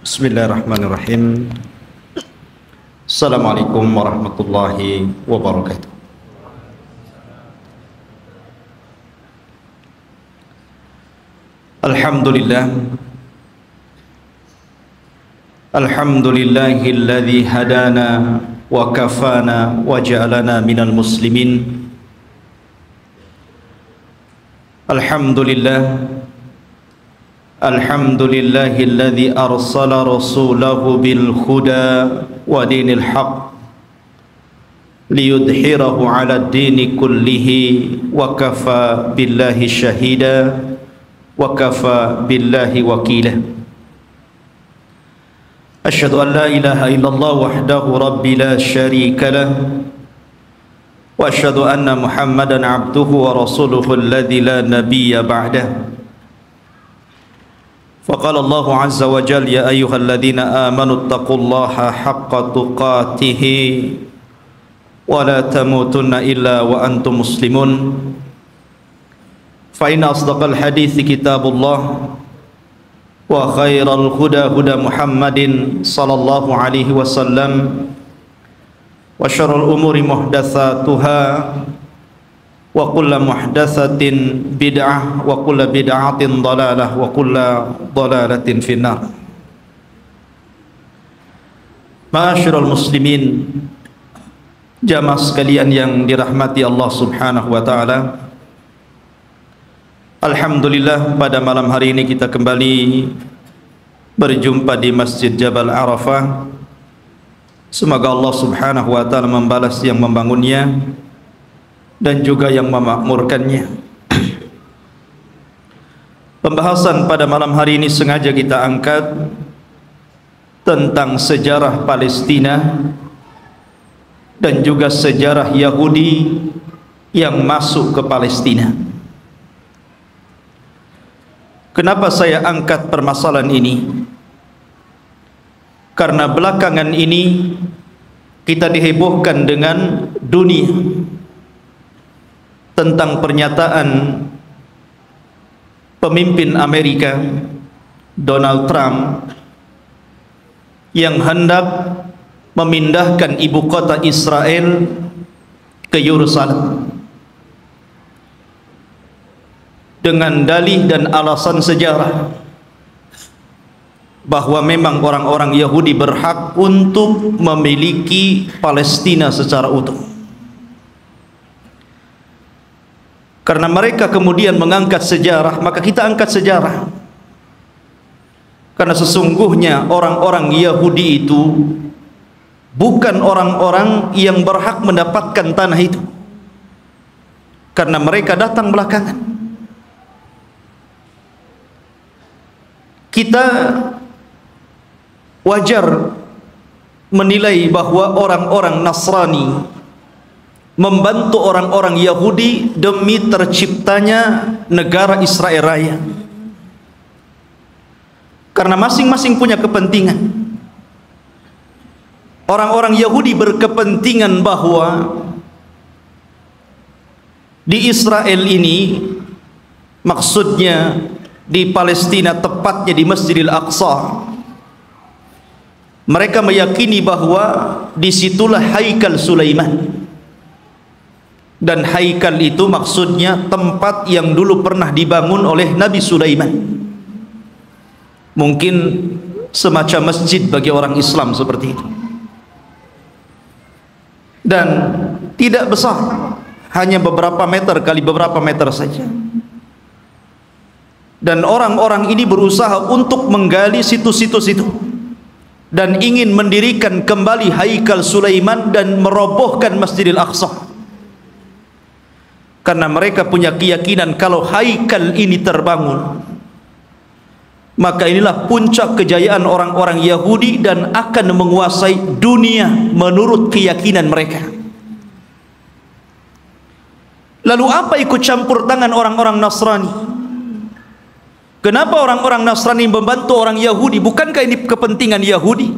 Bismillahirrahmanirrahim. Assalamualaikum warahmatullahi wabarakatuh. Alhamdulillahilladzi hadana wa kafana wa ja'alana minal muslimin. Alhamdulillahilladzi arsala rasulahu bil huda wa dinil haqq liyudhhirahu 'alad dini kullihi wa kafa billahi syahida wa kafa billahi wakila. Asyhadu an la ilaha illallah wahdahu rabbi la syarika lah wa asyhadu anna Muhammadan 'abduhu wa rasuluhu alladzi la nabiyya ba'dahu. Faqala Allahu 'azza wa jalla ya ayyuhalladzina amanu taqullaha haqqa tuqatih wa la tamutunna illa wa antum muslimun. Fa inna asdaqal hadithi kitabullah wa khairal huda huda Muhammadin sallallahu alaihi wasallam wa syarrul umuri muhdatsatuha wa kullu muhdatsatin bid'ah wa kullu bid'atin dhalalah wa kullu dhalalatin finnar. Ma'asyiral muslimin, jamaah sekalian yang dirahmati Allah Subhanahu wa taala. Alhamdulillah, pada malam hari ini kita kembali berjumpa di Masjid Jabal Arafah. Semoga Allah Subhanahu wa taala membalas yang membangunnya dan juga yang memakmurkannya. Pembahasan pada malam hari ini sengaja kita angkat tentang sejarah Palestina dan juga sejarah Yahudi yang masuk ke Palestina. Kenapa saya angkat permasalahan ini? Karena belakangan ini kita dihebohkan dengan dunia tentang pernyataan pemimpin Amerika Donald Trump yang hendak memindahkan ibu kota Israel ke Yerusalem dengan dalih dan alasan sejarah bahwa memang orang-orang Yahudi berhak untuk memiliki Palestina secara utuh. Karena mereka kemudian mengangkat sejarah, maka kita angkat sejarah. Karena sesungguhnya orang-orang Yahudi itu bukan orang-orang yang berhak mendapatkan tanah itu, karena mereka datang belakangan. Kita wajar menilai bahwa orang-orang Nasrani membantu orang-orang Yahudi demi terciptanya negara Israel Raya, karena masing-masing punya kepentingan. Orang-orang Yahudi berkepentingan bahwa di Israel ini, maksudnya di Palestina, tepatnya di Masjidil Aqsa, mereka meyakini bahwa disitulah haikal Sulaiman. Dan haikal itu maksudnya tempat yang dulu pernah dibangun oleh Nabi Sulaiman. Mungkin semacam masjid bagi orang Islam seperti itu. Dan tidak besar, hanya beberapa meter kali beberapa meter saja. Dan orang-orang ini berusaha untuk menggali situs-situs itu dan ingin mendirikan kembali haikal Sulaiman dan merobohkan Masjidil Aqsa. Karena mereka punya keyakinan kalau haikal ini terbangun, maka inilah puncak kejayaan orang-orang Yahudi dan akan menguasai dunia menurut keyakinan mereka. Lalu apa ikut campur tangan orang-orang Nasrani? Kenapa orang-orang Nasrani membantu orang Yahudi? Bukankah ini kepentingan Yahudi?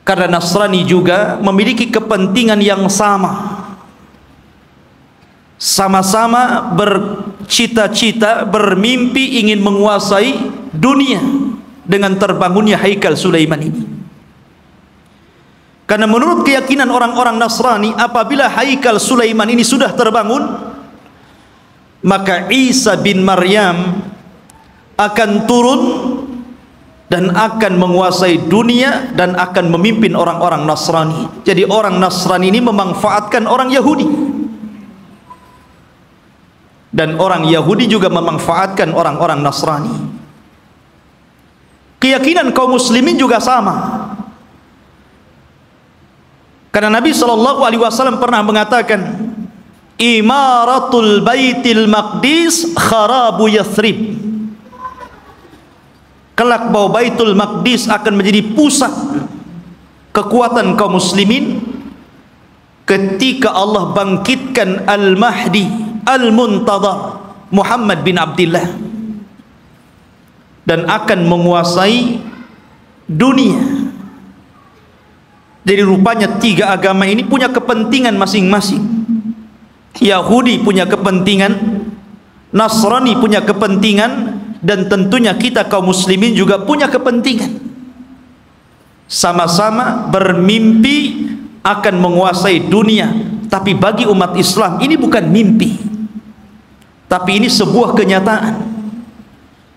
Karena Nasrani juga memiliki kepentingan yang sama. Sama-sama bercita-cita, bermimpi ingin menguasai dunia dengan terbangunnya haikal Sulaiman ini. Karena menurut keyakinan orang-orang Nasrani, apabila haikal Sulaiman ini sudah terbangun, maka Isa bin Maryam akan turun dan akan menguasai dunia dan akan memimpin orang-orang Nasrani. Jadi orang Nasrani ini memanfaatkan orang Yahudi, dan orang Yahudi juga memanfaatkan orang-orang Nasrani. Keyakinan kaum muslimin juga sama. Karena Nabi SAW pernah mengatakan, imaratul baitil maqdis kharabu Yathrib. Kelak bahwa Baitul Maqdis akan menjadi pusat kekuatan kaum muslimin ketika Allah bangkitkan Al-Mahdi Al-Muntadhar Muhammad bin Abdullah, dan akan menguasai dunia. Jadi rupanya tiga agama ini punya kepentingan masing-masing. Yahudi punya kepentingan, Nasrani punya kepentingan, dan tentunya kita kaum muslimin juga punya kepentingan. Sama-sama bermimpi akan menguasai dunia. Tapi bagi umat Islam ini bukan mimpi, tapi ini sebuah kenyataan.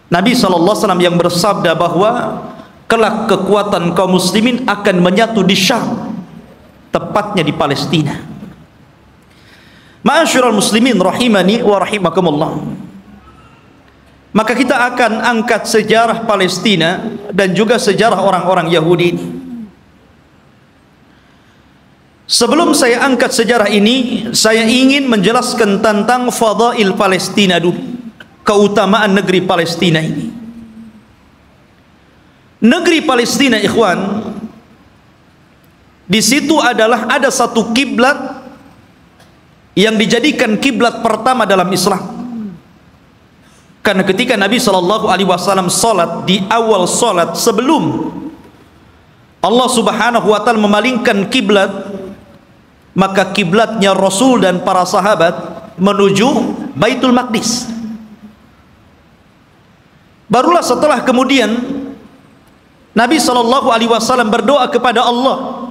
Nabi SAW yang bersabda bahwa kelak kekuatan kaum muslimin akan menyatu di Syam, tepatnya di Palestina. Ma'asyiral muslimin rahimani wa rahimakumullah. Maka kita akan angkat sejarah Palestina dan juga sejarah orang-orang Yahudi ini. Sebelum saya angkat sejarah ini, saya ingin menjelaskan tentang fadail Palestina dulu, keutamaan negeri Palestina ini. Negeri Palestina, ikhwan, di situ ada satu kiblat yang dijadikan kiblat pertama dalam Islam. Karena ketika Nabi SAW salat, di awal salat sebelum Allah Subhanahu wa taala memalingkan kiblat, maka kiblatnya Rasul dan para sahabat menuju Baitul Maqdis. Barulah setelah kemudian Nabi SAW berdoa kepada Allah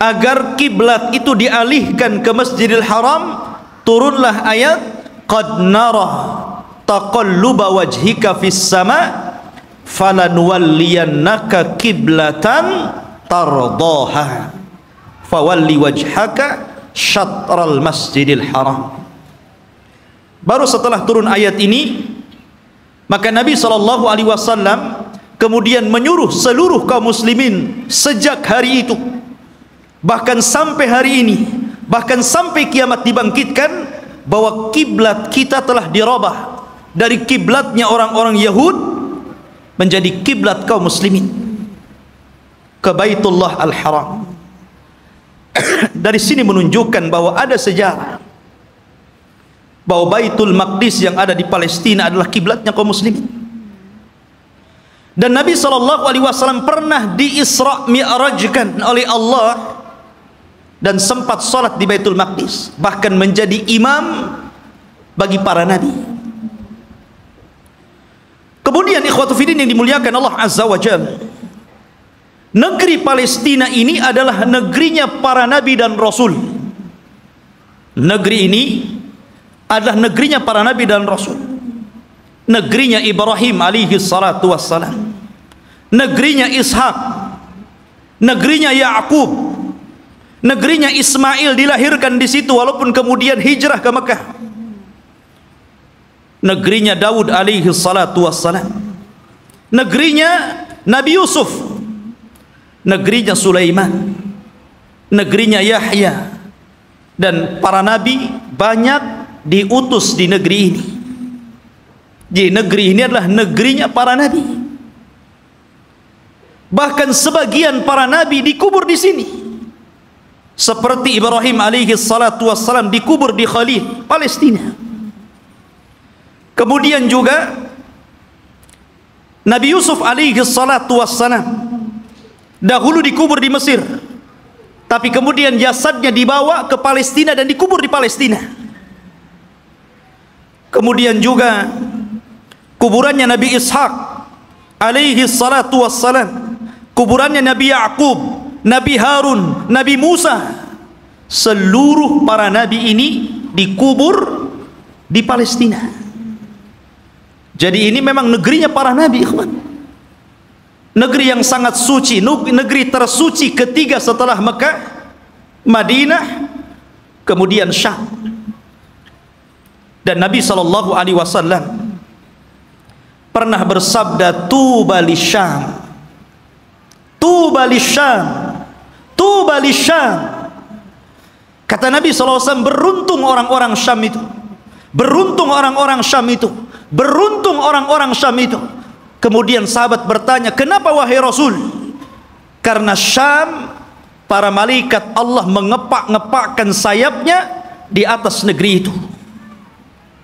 agar kiblat itu dialihkan ke Masjidil Haram. Turunlah ayat, qad nara taqalluba wajhika fis sama falanuwalliyannaka kiblatan tardaha fawalli wajhaka syatral Masjidil Haram. Baru setelah turun ayat ini, maka Nabi SAW kemudian menyuruh seluruh kaum muslimin sejak hari itu, bahkan sampai hari ini, bahkan sampai kiamat dibangkitkan, bahwa kiblat kita telah dirubah dari kiblatnya orang-orang Yahud menjadi kiblat kaum muslimin ke Baitullah Al-Haram. Dari sini menunjukkan bahwa ada sejarah bahwa Baitul Maqdis yang ada di Palestina adalah kiblatnya kaum muslimin. Dan Nabi SAW pernah di-Isra' Mi'rajkan oleh Allah dan sempat salat di Baitul Maqdis, bahkan menjadi imam bagi para nabi. Kemudian ikhwatu fiddin yang dimuliakan Allah Azza wa Jalla, negeri Palestina ini adalah negerinya para nabi dan rasul. Negeri ini adalah negerinya para nabi dan rasul. Negerinya Ibrahim alaihi salatu wassalam, negerinya Ishak, negerinya Ya'qub, negerinya Ismail dilahirkan di situ walaupun kemudian hijrah ke Mekah. Negerinya Daud alaihi salatu wassalam, negerinya Nabi Yusuf, negerinya Sulaiman, negerinya Yahya, dan para nabi banyak diutus di negeri ini. Jadi negeri ini adalah negerinya para nabi. Bahkan sebagian para nabi dikubur di sini, seperti Ibrahim alaihi salatu wassalam dikubur di Khalil, Palestina. Kemudian juga Nabi Yusuf alaihi salatu wassalam dahulu dikubur di Mesir, tapi kemudian jasadnya dibawa ke Palestina dan dikubur di Palestina. Kemudian juga kuburannya Nabi Ishak alaihi salatu wassalam, kuburannya Nabi Ya'qub, Nabi Harun, Nabi Musa. Seluruh para nabi ini dikubur di Palestina. Jadi ini memang negerinya para nabi, ikhwan. Negeri yang sangat suci, negeri tersuci ketiga setelah Mekah, Madinah, kemudian Syam. Dan Nabi SAW pernah bersabda, tuba lisyam, tuba lisyam, tuba lisyam. Kata Nabi SAW, beruntung orang-orang Syam itu, beruntung orang-orang Syam itu, beruntung orang-orang Syam itu. Kemudian sahabat bertanya, kenapa wahai Rasul? Karena Syam, para malaikat Allah mengepak-ngepakkan sayapnya di atas negeri itu.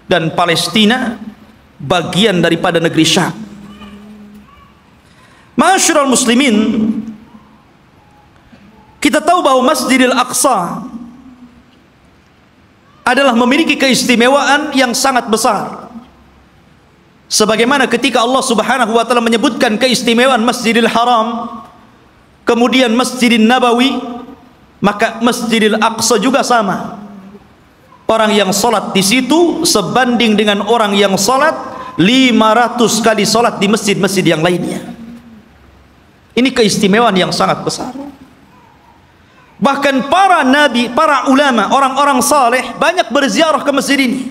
Dan Palestina bagian daripada negeri Syam. Ma'asyiral muslimin, kita tahu bahwa Masjidil Aqsa adalah memiliki keistimewaan yang sangat besar. Sebagaimana ketika Allah Subhanahu wa taala menyebutkan keistimewaan Masjidil Haram, kemudian Masjidil Nabawi, maka Masjidil Aqsa juga sama. Orang yang salat di situ sebanding dengan orang yang salat 500 kali salat di masjid-masjid yang lainnya. Ini keistimewaan yang sangat besar. Bahkan para nabi, para ulama, orang-orang saleh banyak berziarah ke masjid ini.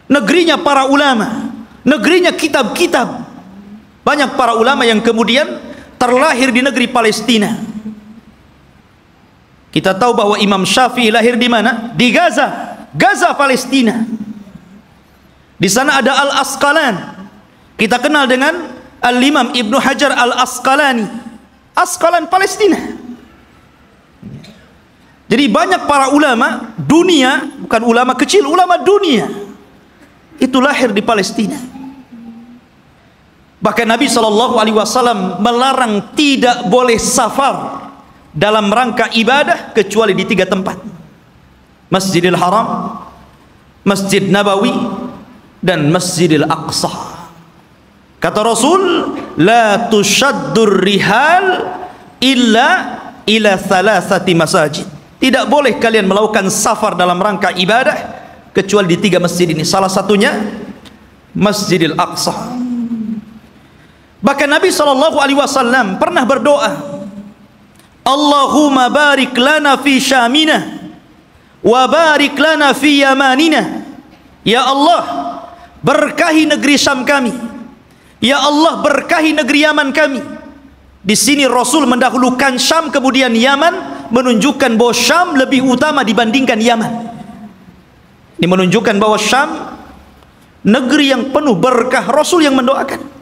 Negerinya para ulama, negerinya kitab-kitab. Banyak para ulama yang kemudian terlahir di negeri Palestina. Kita tahu bahwa Imam Syafi'i lahir di mana? Di Gaza, Gaza Palestina. Di sana ada Al-Asqalan. Kita kenal dengan Al-Imam Ibnu Hajar Al-Asqalani. Asqalan Palestina. Jadi banyak para ulama dunia, bukan ulama kecil, ulama dunia, itu lahir di Palestina. Bahkan Nabi SAW melarang tidak boleh safar dalam rangka ibadah kecuali di 3 tempat: Masjidil Haram, Masjid Nabawi, dan Masjidil Aqsa. Kata Rasul, la tushaddur rihal illa ila thalathati masajid. Tidak boleh kalian melakukan safar dalam rangka ibadah kecuali di 3 masjid ini. Salah satunya Masjidil Aqsa. Bahkan Nabi SAW pernah berdoa, Allahumma barik lana fi syamina wa barik lana fi yamanina. Ya Allah, berkahi negeri Syam kami. Ya Allah, berkahi negeri Yaman kami. Di sini Rasul mendahulukan Syam kemudian Yaman, menunjukkan bahwa Syam lebih utama dibandingkan Yaman. Ini menunjukkan bahwa Syam negeri yang penuh berkah, Rasul yang mendoakan.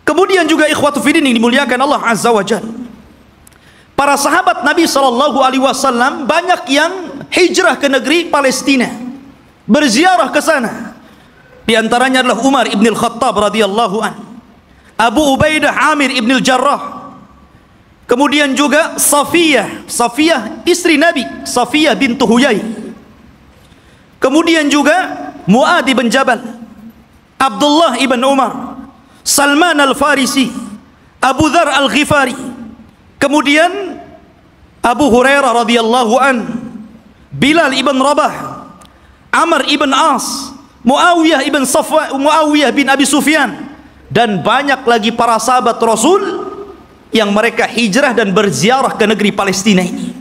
Kemudian juga ikhwatu fiddin yang dimuliakan Allah Azza wa Jalla, para sahabat Nabi SAW banyak yang hijrah ke negeri Palestina, berziarah ke sana. Di antaranya adalah Umar ibn al-Khattab radhiyallahu an, Abu Ubaidah Amir ibn al-Jarrah, kemudian juga Safiyah istri Nabi, Safiyah bintu Huyai, kemudian juga Mu'adh ibn Jabal, Abdullah ibn Umar, Salman al-Farisi, Abu Dhar al-Ghifari, kemudian Abu Hurairah radhiyallahu an, Bilal ibn Rabah, Amr ibn As, Muawiyah bin Abi Sufyan, dan banyak lagi para sahabat Rasul yang mereka hijrah dan berziarah ke negeri Palestina ini.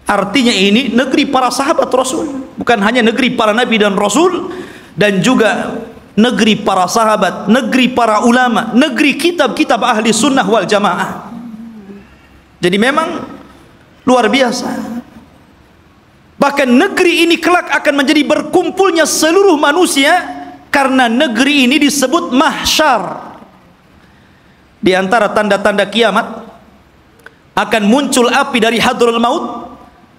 Artinya ini negeri para sahabat Rasul, bukan hanya negeri para nabi dan Rasul, dan juga negeri para sahabat, negeri para ulama, negeri kitab-kitab ahli sunnah wal jamaah. Jadi memang luar biasa. Bahkan negeri ini kelak akan menjadi berkumpulnya seluruh manusia, karena negeri ini disebut mahsyar. Di antara tanda-tanda kiamat, akan muncul api dari hadraul maut,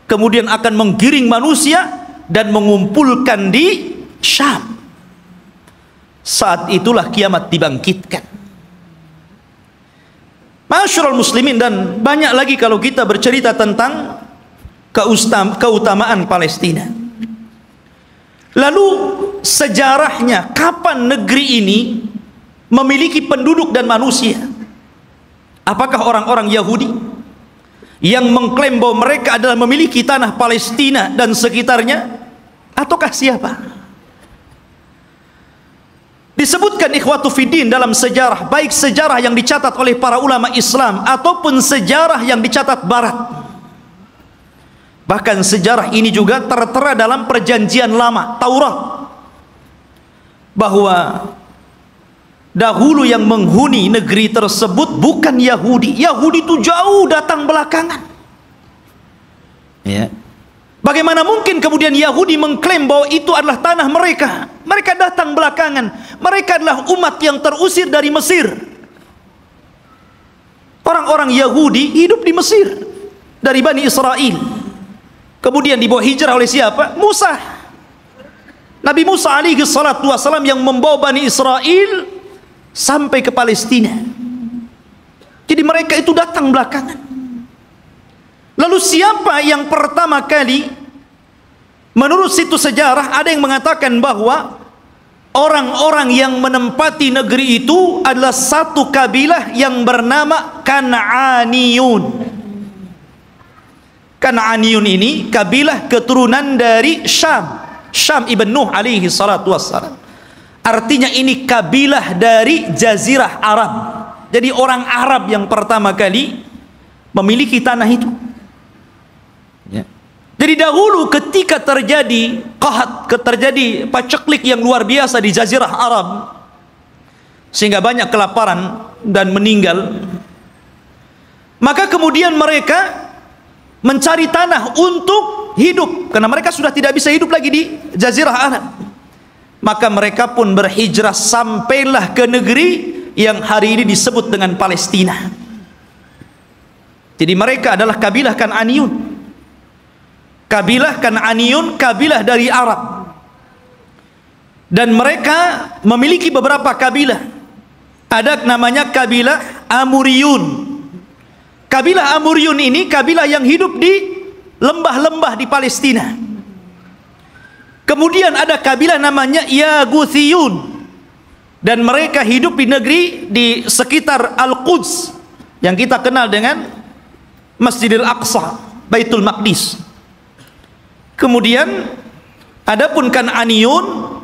kemudian akan menggiring manusia dan mengumpulkan di Syam. Saat itulah kiamat dibangkitkan. Masyarul muslimin, dan banyak lagi kalau kita bercerita tentang keutamaan Palestina. Lalu sejarahnya, kapan negeri ini memiliki penduduk dan manusia. Apakah orang-orang Yahudi yang mengklaim bahwa mereka adalah memiliki tanah Palestina dan sekitarnya, ataukah siapa? Disebutkan ikhwatu fiddin dalam sejarah, baik sejarah yang dicatat oleh para ulama Islam ataupun sejarah yang dicatat Barat. Bahkan sejarah ini juga tertera dalam perjanjian lama, Taurat, bahwa dahulu yang menghuni negeri tersebut bukan Yahudi. Yahudi itu jauh datang belakangan. Ya. Bagaimana mungkin kemudian Yahudi mengklaim bahwa itu adalah tanah mereka? Mereka datang belakangan. Mereka adalah umat yang terusir dari Mesir. Orang-orang Yahudi hidup di Mesir dari Bani Israel. Kemudian dibawa hijrah oleh siapa? Musa. Nabi Musa alaihi salatu wassalam yang membawa Bani Israel sampai ke Palestina. Jadi mereka itu datang belakangan. Lalu siapa yang pertama kali, menurut situs sejarah ada yang mengatakan bahwa orang-orang yang menempati negeri itu adalah satu kabilah yang bernama Kan'aniyun. Kan'aniyun ini kabilah keturunan dari Syam ibn Nuh alaihi salatu wassalam. Artinya ini kabilah dari Jazirah Arab. Jadi orang Arab yang pertama kali memiliki tanah itu. Ya. Jadi dahulu ketika terjadi qahat, terjadi paceklik yang luar biasa di Jazirah Arab, sehingga banyak kelaparan dan meninggal, maka kemudian mereka mencari tanah untuk hidup, karena mereka sudah tidak bisa hidup lagi di Jazirah Arab. Maka mereka pun berhijrah sampailah ke negeri yang hari ini disebut dengan Palestina. Jadi mereka adalah kabilah Kan'aniyun. Kabilah Kan'aniyun, kabilah dari Arab. Dan mereka memiliki beberapa kabilah. Ada namanya kabilah Amuriyun. Kabilah Amuriyun ini kabilah yang hidup di lembah-lembah di Palestina. Kemudian ada kabilah namanya Yaguthiyun, dan mereka hidup di negeri di sekitar Al-Quds yang kita kenal dengan Masjidil Aqsa, Baitul Maqdis. Kemudian adapun Kan'aniyun,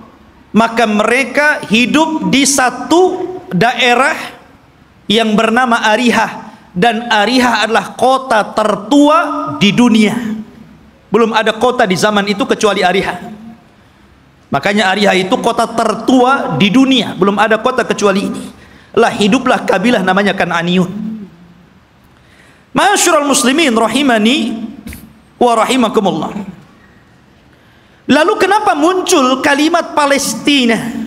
maka mereka hidup di satu daerah yang bernama Arihah, dan Arihah adalah kota tertua di dunia. Belum ada kota di zaman itu kecuali Arihah. Makanya Arihah itu kota tertua di dunia, belum ada kota kecuali ini. Lah hiduplah kabilah namanya Kan'aniyun. Ma'asyiral muslimin rahimani wa rahimakumullah. Lalu kenapa muncul kalimat Palestina?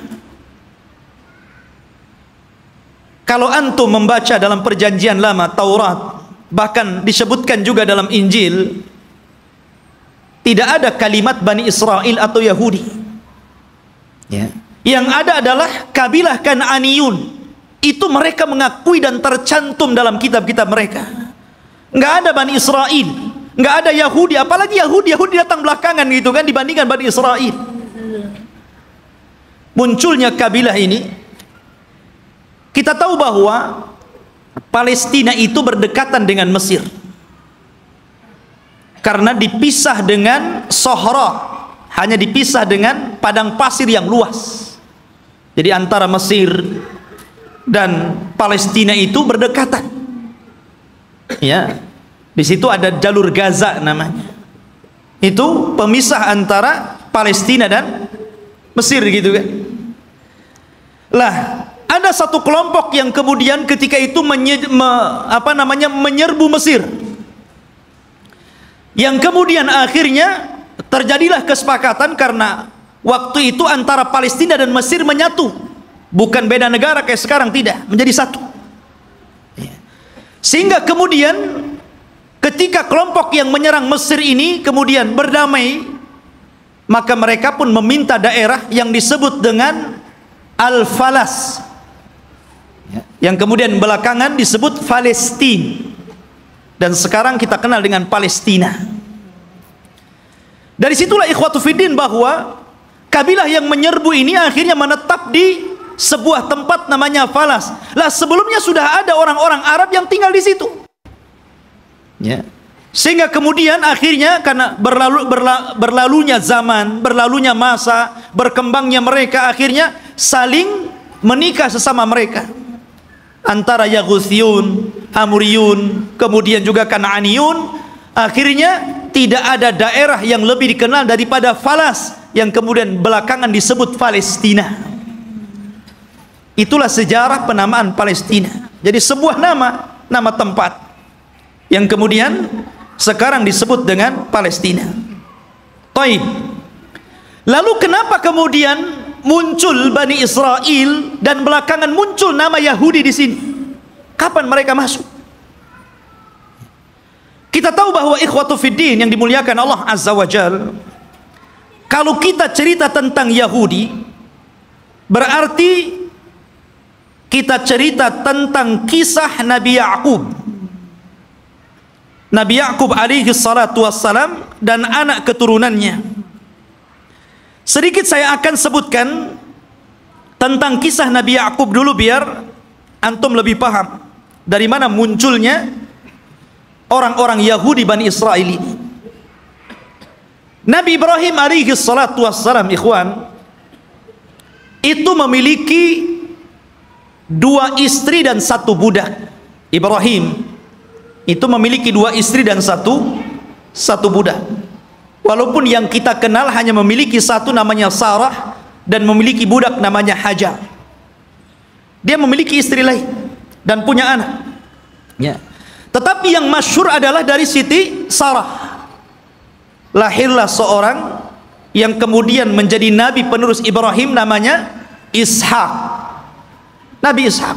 Kalau antum membaca dalam perjanjian lama Taurat, bahkan disebutkan juga dalam Injil, tidak ada kalimat Bani Israel atau Yahudi. Ya. Yang ada adalah kabilah Kan'aniyun. Itu mereka mengakui dan tercantum dalam kitab-kitab mereka. Nggak ada Bani Israel, nggak ada Yahudi. Apalagi Yahudi datang belakangan gitu kan, dibandingkan Bani Israel. Munculnya kabilah ini, kita tahu bahwa Palestina itu berdekatan dengan Mesir, karena dipisah dengan Sohra, hanya dipisah dengan padang pasir yang luas. Jadi antara Mesir dan Palestina itu berdekatan. Ya, di situ ada jalur Gaza namanya. Itu pemisah antara Palestina dan Mesir gitu kan. Lah, ada satu kelompok yang kemudian ketika itu menyerbu Mesir. Yang kemudian akhirnya terjadilah kesepakatan, karena waktu itu antara Palestina dan Mesir menyatu, bukan beda negara kayak sekarang, tidak, menjadi satu. Sehingga kemudian ketika kelompok yang menyerang Mesir ini kemudian berdamai, maka mereka pun meminta daerah yang disebut dengan Al-Falas, yang kemudian belakangan disebut Palestina, dan sekarang kita kenal dengan Palestina. Dari situlah ikhwatu fiddin bahwa kabilah yang menyerbu ini akhirnya menetap di sebuah tempat namanya Falas. Lah sebelumnya sudah ada orang-orang Arab yang tinggal di situ. Ya. Sehingga kemudian akhirnya karena berlalunya zaman, berlalunya masa, berkembangnya mereka, akhirnya saling menikah sesama mereka. Antara Yaguthiyun, Amuriyun, kemudian juga Kan'aniyun. Akhirnya tidak ada daerah yang lebih dikenal daripada Falas, yang kemudian belakangan disebut Palestina. Itulah sejarah penamaan Palestina. Jadi sebuah nama tempat yang kemudian sekarang disebut dengan Palestina. Taib. Lalu kenapa kemudian muncul Bani Israel dan belakangan muncul nama Yahudi di sini? Kapan mereka masuk? Kita tahu bahwa ikhwatu fiddin yang dimuliakan Allah Azza wa Jal, kalau kita cerita tentang Yahudi, berarti kita cerita tentang kisah Nabi Ya'qub. Nabi Ya'qub alaihi salatu wassalam dan anak keturunannya. Sedikit saya akan sebutkan tentang kisah Nabi Ya'qub dulu biar antum lebih paham dari mana munculnya orang-orang Yahudi Bani Israel ini. Nabi Ibrahim alaihi salatu wassalam, ikhwan, itu memiliki 2 istri dan 1 budak. Ibrahim itu memiliki 2 istri dan satu budak. Walaupun yang kita kenal hanya memiliki 1 namanya Sarah dan memiliki budak namanya Hajar. Dia memiliki istri lain dan punya anak. Ya. Tetapi yang masyhur adalah dari Siti Sarah. Lahirlah seorang yang kemudian menjadi nabi penerus Ibrahim, namanya Ishak. Nabi Ishak.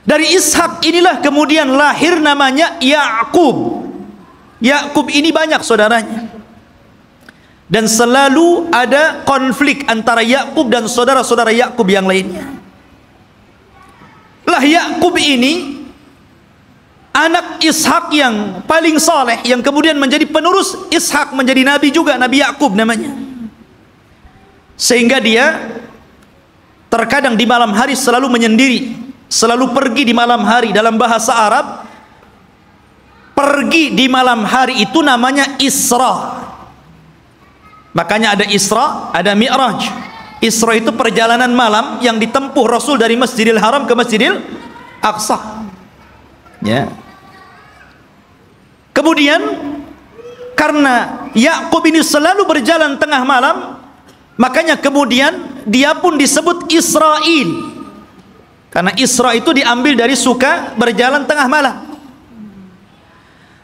Dari Ishak inilah kemudian lahir namanya Ya'qub. Ya'qub ini banyak saudaranya. Dan selalu ada konflik antara Ya'qub dan saudara-saudara Ya'qub yang lainnya. Lah Ya'qub ini anak Ishak yang paling saleh, yang kemudian menjadi penerus Ishak, menjadi nabi juga, Nabi Ya'qub namanya. Sehingga dia terkadang di malam hari selalu menyendiri, selalu pergi di malam hari. Dalam bahasa Arab, pergi di malam hari itu namanya Isra. Makanya ada Isra, ada Mi'raj. Isra itu perjalanan malam yang ditempuh Rasul dari Masjidil Haram ke Masjidil Aqsa. Ya. Kemudian karena Ya'qub ini selalu berjalan tengah malam, makanya kemudian dia pun disebut Israel. Karena Isra itu diambil dari suka berjalan tengah malam.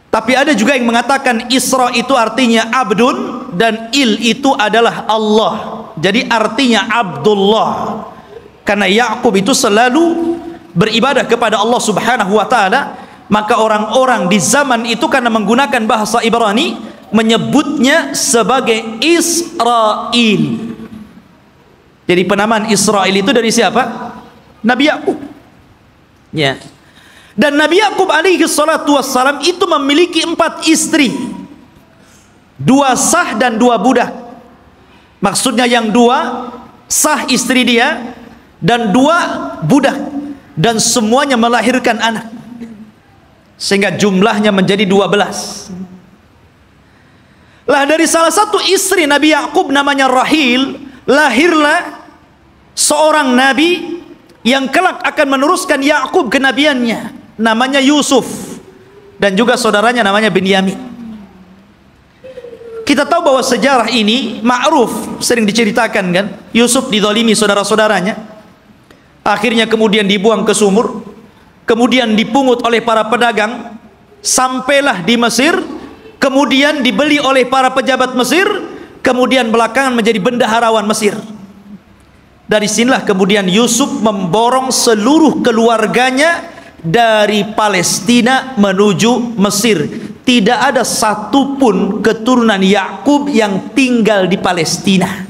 Tapi ada juga yang mengatakan Isra itu artinya abdun dan il itu adalah Allah. Jadi artinya Abdullah. Karena Ya'qub itu selalu beribadah kepada Allah Subhanahu wa taala, maka orang-orang di zaman itu karena menggunakan bahasa Ibrani menyebutnya sebagai Israel. Jadi penamaan Israel itu dari siapa? Nabi Ya'qub. Ya. Dan Nabi Ya'qub alaihi salatu wassalam itu memiliki 4 istri, 2 sah dan 2 budak. Maksudnya yang 2 sah istri dia dan 2 budak, dan semuanya melahirkan anak, sehingga jumlahnya menjadi 12. Lah dari salah satu istri Nabi Ya'qub namanya Rahil, lahirlah seorang nabi yang kelak akan meneruskan Ya'qub kenabiannya, namanya Yusuf, dan juga saudaranya namanya Binyamin. Kita tahu bahwa sejarah ini ma'ruf, sering diceritakan kan. Yusuf dizalimi saudara-saudaranya, akhirnya kemudian dibuang ke sumur, kemudian dipungut oleh para pedagang, sampailah di Mesir, kemudian dibeli oleh para pejabat Mesir, kemudian belakangan menjadi bendaharawan Mesir. Dari sinilah kemudian Yusuf memborong seluruh keluarganya dari Palestina menuju Mesir. Tidak ada satupun keturunan Ya'qub yang tinggal di Palestina.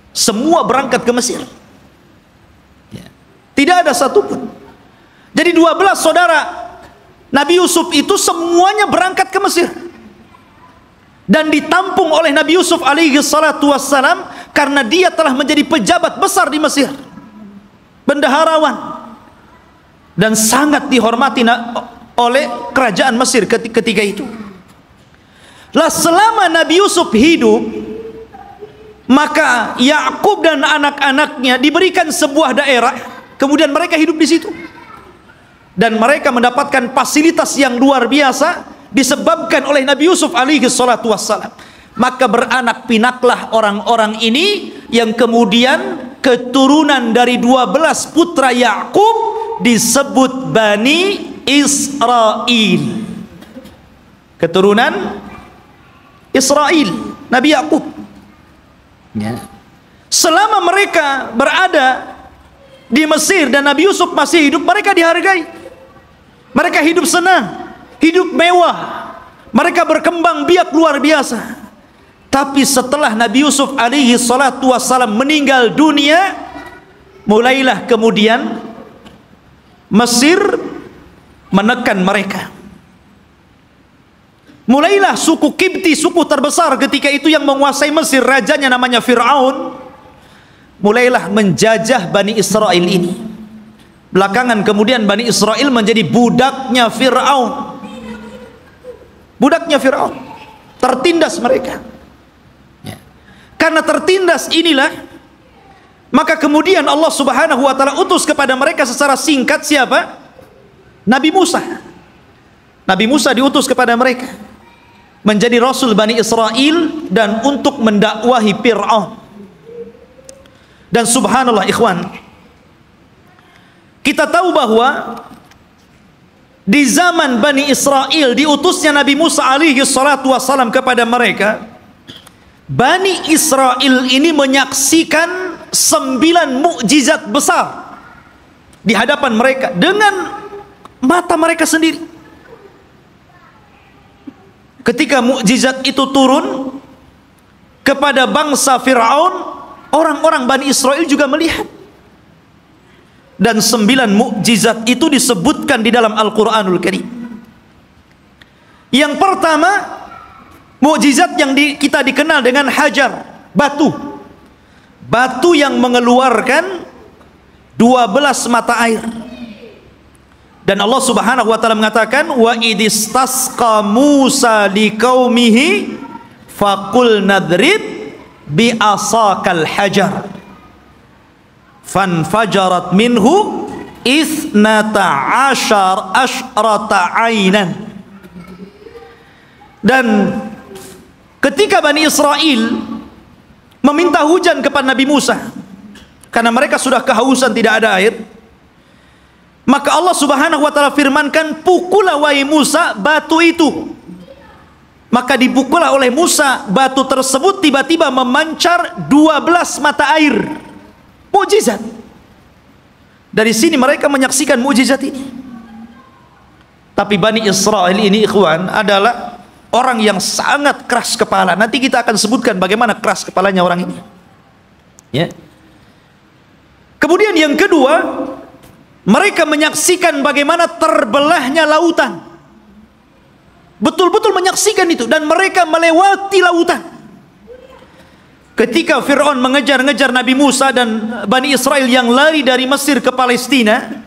Semua berangkat ke Mesir. Tidak ada satupun. Jadi 12 saudara Nabi Yusuf itu semuanya berangkat ke Mesir, dan ditampung oleh Nabi Yusuf alaihi salatu wassalam karena dia telah menjadi pejabat besar di Mesir. bendaharawan, dan sangat dihormati oleh kerajaan Mesir ketika itu. Lah selama Nabi Yusuf hidup, maka Yakub dan anak-anaknya diberikan sebuah daerah, kemudian mereka hidup di situ, dan mereka mendapatkan fasilitas yang luar biasa disebabkan oleh Nabi Yusuf alaihi salatu wassalam. Maka beranak pinaklah orang-orang ini, yang kemudian keturunan dari 12 putra Yakub disebut Bani Israel. Keturunan Israel, Nabi Yakub. Selama mereka berada di Mesir dan Nabi Yusuf masih hidup, mereka dihargai. Mereka hidup senang, hidup mewah, mereka berkembang biak luar biasa. Tapi setelah Nabi Yusuf alaihi salatu wassalam meninggal dunia, mulailah kemudian Mesir menekan mereka. Mulailah suku Kipti, suku terbesar ketika itu yang menguasai Mesir, rajanya namanya Fir'aun, mulailah menjajah Bani Israel ini. Belakangan kemudian Bani Israel menjadi budaknya Fir'aun. Budaknya Fir'aun, tertindas mereka. Karena tertindas inilah, maka kemudian Allah subhanahu wa ta'ala utus kepada mereka secara singkat siapa? Nabi Musa. Nabi Musa diutus kepada mereka menjadi Rasul Bani Israel dan untuk mendakwahi Fir'aun. Dan subhanallah ikhwan, kita tahu bahwa di zaman Bani Israel, diutusnya Nabi Musa alaihi salatu wassalam kepada mereka, Bani Israel ini menyaksikan 9 mukjizat besar di hadapan mereka dengan mata mereka sendiri. Ketika mukjizat itu turun kepada bangsa Fir'aun, orang-orang Bani Israel juga melihat. Dan 9 mukjizat itu disebutkan di dalam Al-Quranul Karim. Yang pertama, mukjizat yang kita dikenal dengan hajar, batu. Batu yang mengeluarkan 12 mata air. Dan Allah subhanahu wa ta'ala mengatakan, wa idistasqa Musa liqaumihi faqul nadrib bi asakal hajar fanfajarat minhu isnata asyrata ainan. Dan ketika Bani Israel meminta hujan kepada Nabi Musa karena mereka sudah kehausan, tidak ada air, maka Allah subhanahu wa ta'ala firmankan, pukullah wahai Musa batu itu. Maka dipukullah oleh Musa batu tersebut, tiba-tiba memancar 12 mata air. Mukjizat. Dari sini mereka menyaksikan mukjizat ini. Tapi Bani Israel ini ikhwan adalah orang yang sangat keras kepala. Nanti kita akan sebutkan bagaimana keras kepalanya orang ini. Ya. Kemudian yang kedua, mereka menyaksikan bagaimana terbelahnya lautan. Betul-betul menyaksikan itu, dan mereka melewati lautan. Ketika Fir'aun mengejar-ngejar Nabi Musa dan Bani Israel yang lari dari Mesir ke Palestina,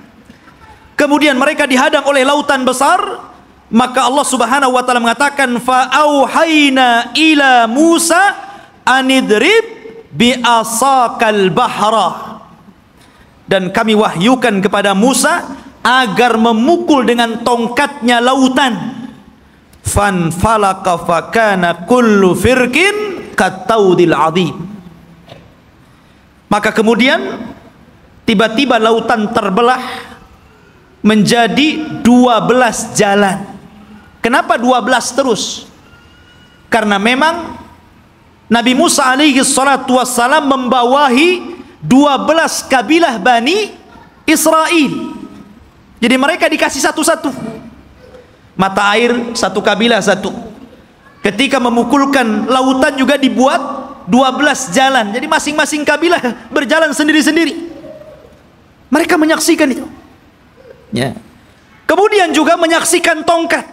kemudian mereka dihadang oleh lautan besar, maka Allah subhanahu wa ta'ala mengatakan, fa'auhayna ila Musa anidrib bi'asakal bahra. Dan kami wahyukan kepada Musa agar memukul dengan tongkatnya lautan. Fanfalaka fakana kullu firqin kataudil adhim. Maka kemudian tiba-tiba lautan terbelah menjadi 12 jalan. Kenapa 12 terus? Karena memang Nabi Musa alaihi salatu wassalam membawahi 12 kabilah Bani Israel. Jadi mereka dikasih satu-satu mata air, satu kabilah satu. Ketika memukulkan lautan juga dibuat 12 jalan. Jadi masing-masing kabilah berjalan sendiri-sendiri. Mereka menyaksikan itu. Ya. Kemudian juga menyaksikan tongkat.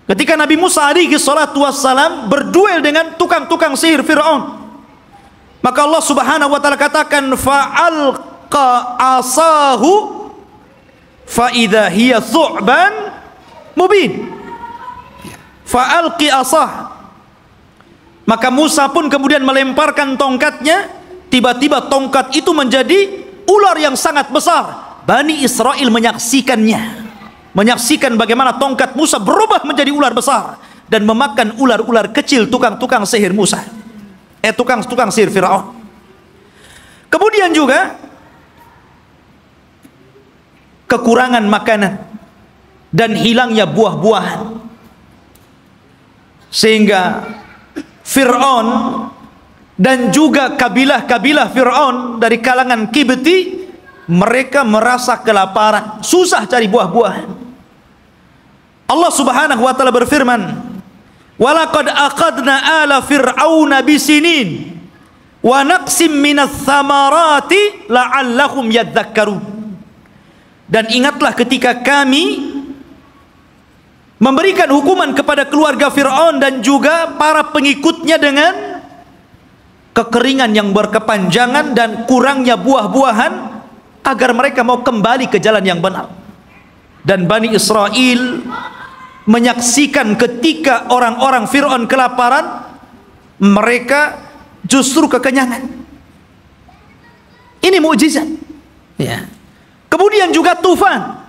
Ketika Nabi Musa alaihi salatu wassalam berduel dengan tukang-tukang sihir Fir'aun, maka Allah subhanahu wa ta'ala katakan, alqa asahu fa idza hiya thu'ban mubin. Fa alqi asah. Maka Musa pun kemudian melemparkan tongkatnya, tiba-tiba tongkat itu menjadi ular yang sangat besar. Bani Israel menyaksikan bagaimana tongkat Musa berubah menjadi ular besar dan memakan ular-ular kecil tukang-tukang sihir Musa, tukang-tukang sihir Firaun. Kemudian juga kekurangan makanan dan hilangnya buah-buahan, sehingga Fir'aun dan juga kabilah-kabilah Fir'aun dari kalangan Kibti, mereka merasa kelaparan, susah cari buah-buahan. Allah Subhanahu wa taala berfirman, "Walaqad aqadna ala fir'auna bisinin wa naqsim minats thamarati la'allahum yadhakkarun." Dan ingatlah ketika kami memberikan hukuman kepada keluarga Fir'aun dan juga para pengikutnya dengan kekeringan yang berkepanjangan dan kurangnya buah-buahan, agar mereka mau kembali ke jalan yang benar. Dan Bani Israel menyaksikan ketika orang-orang Fir'aun kelaparan, mereka justru kekenyangan. Ini mukjizat, ya. Kemudian juga tufan,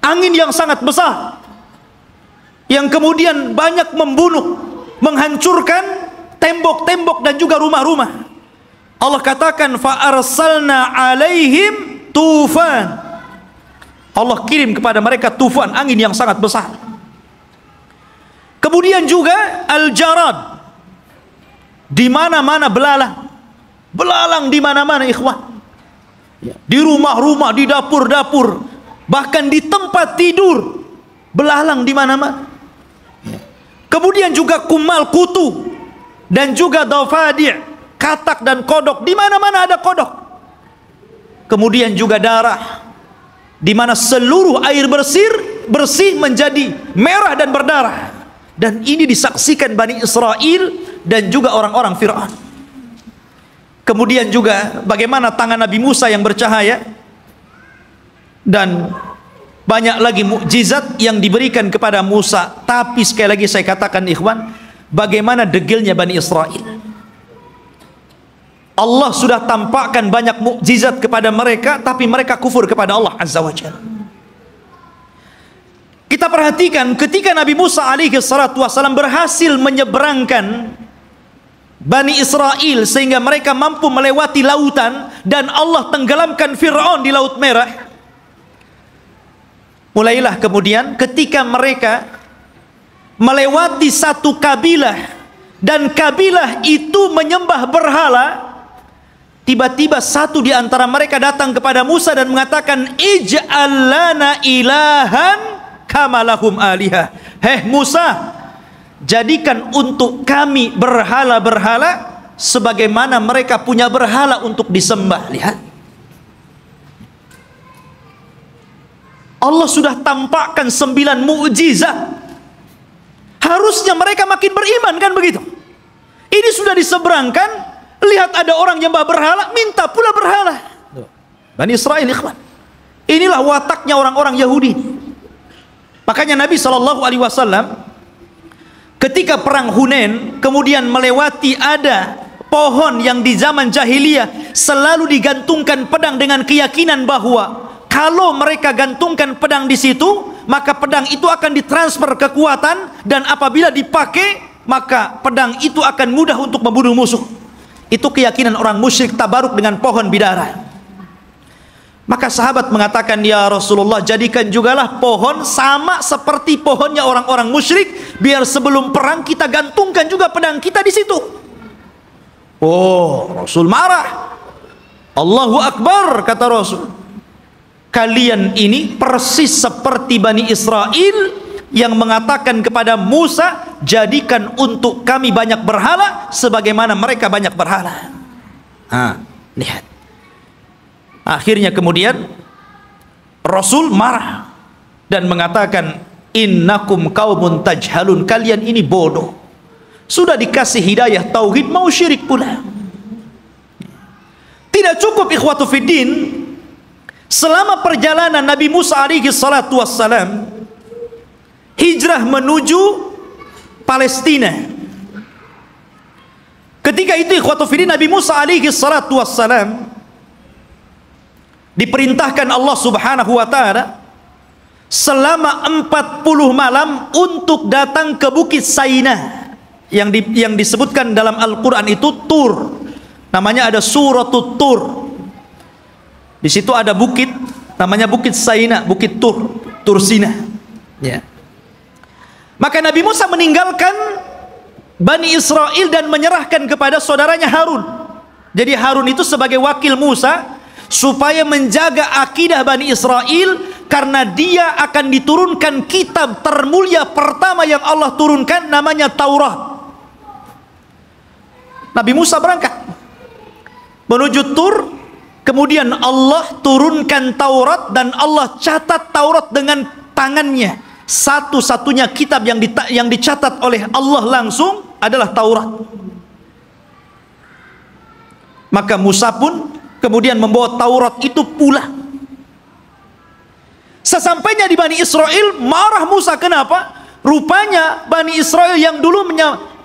angin yang sangat besar, yang kemudian banyak membunuh, menghancurkan tembok-tembok dan juga rumah-rumah. Allah katakan, fa arsalna alaihim tufan. Allah kirim kepada mereka tufan, angin yang sangat besar. Kemudian juga al-jarad, di mana-mana belalang di mana-mana, ikhwan. Di rumah-rumah, di dapur-dapur, bahkan di tempat tidur, belalang di mana-mana. Kemudian juga kumal kutu dan juga dafadi', katak dan kodok, di mana-mana ada kodok. Kemudian juga darah, di mana seluruh air bersih menjadi merah dan berdarah. Dan ini disaksikan Bani Israel dan juga orang-orang Fir'aun. Kemudian juga bagaimana tangan Nabi Musa yang bercahaya, dan banyak lagi mukjizat yang diberikan kepada Musa. Tapi sekali lagi saya katakan, ikhwan, bagaimana degilnya Bani Israel. Allah sudah tampakkan banyak mukjizat kepada mereka, tapi mereka kufur kepada Allah Azza wa Jalla. Kita perhatikan ketika Nabi Musa alaihi salatu wasallam berhasil menyeberangkan Bani Israel sehingga mereka mampu melewati lautan, dan Allah tenggelamkan Fir'aun di Laut Merah. Mulailah kemudian ketika mereka melewati satu kabilah, dan kabilah itu menyembah berhala, tiba-tiba satu di antara mereka datang kepada Musa dan mengatakan, ij'al lana ilahan kama lahum alihah. Heh Musa, jadikan untuk kami berhala-berhala sebagaimana mereka punya berhala untuk disembah. Lihat, Allah sudah tampakkan 9 mukjizat. Harusnya mereka makin beriman, kan begitu? Ini sudah diseberangkan. Lihat ada orang yang berhala, minta pula berhala. Bani Israel, ikhwan. Inilah wataknya orang-orang Yahudi. Makanya Nabi SAW ketika perang Hunain kemudian melewati ada pohon yang di zaman jahiliyah selalu digantungkan pedang dengan keyakinan bahwa kalau mereka gantungkan pedang di situ, maka pedang itu akan ditransfer kekuatan, dan apabila dipakai maka pedang itu akan mudah untuk membunuh musuh. Itu keyakinan orang musyrik tabaruk dengan pohon bidara. Maka sahabat mengatakan, ya Rasulullah, jadikan jugalah pohon sama seperti pohonnya orang-orang musyrik, biar sebelum perang kita gantungkan juga pedang kita di situ. Oh, Rasul marah. Allahu Akbar, kata Rasul. Kalian ini persis seperti Bani Israel yang mengatakan kepada Musa, jadikan untuk kami banyak berhala sebagaimana mereka banyak berhala. Lihat. Akhirnya kemudian Rasul marah dan mengatakan, innakum qaumun tajhalun, kalian ini bodoh. Sudah dikasih hidayah tauhid mau syirik pula. Tidak tidak cukup ikhwatu fiddin, selama perjalanan Nabi Musa alaihi salatu wassalam hijrah menuju Palestina. Ketika itu ikhwatu fiddin, Nabi Musa alaihi salatu wassalam diperintahkan Allah subhanahu wa ta'ala selama 40 malam untuk datang ke Bukit Saina yang disebutkan dalam Al-Quran itu Tur. Namanya ada Suratul Tur. Di situ ada bukit namanya Bukit Saina, Bukit Tur, Tur Sina. Ya. Maka Nabi Musa meninggalkan Bani Israel dan menyerahkan kepada saudaranya Harun. Jadi Harun itu sebagai wakil Musa supaya menjaga akidah Bani Israel, karena dia akan diturunkan kitab termulia pertama yang Allah turunkan, namanya Taurat. Nabi Musa berangkat menuju Tur, kemudian Allah turunkan Taurat dan Allah catat Taurat dengan tangannya. Satu-satunya kitab yang dicatat oleh Allah langsung adalah Taurat. Maka Musa pun kemudian membawa Taurat itu pula. Sesampainya di Bani Israel, marah Musa. Kenapa? Rupanya Bani Israel yang dulu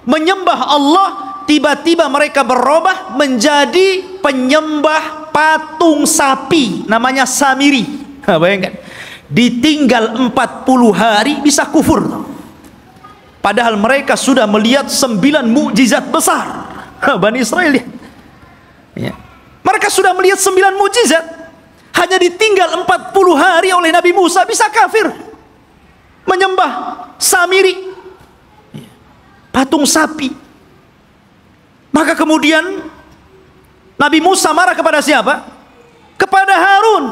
menyembah Allah, tiba-tiba mereka berubah menjadi penyembah patung sapi, namanya Samiri. Bayangkan, ditinggal 40 hari bisa kufur. Padahal mereka sudah melihat 9 mukjizat besar. Bani Israel ya. Mereka sudah melihat 9 mukjizat, hanya ditinggal 40 hari oleh Nabi Musa bisa kafir, menyembah Samiri, patung sapi. Maka kemudian Nabi Musa marah kepada siapa? Kepada Harun.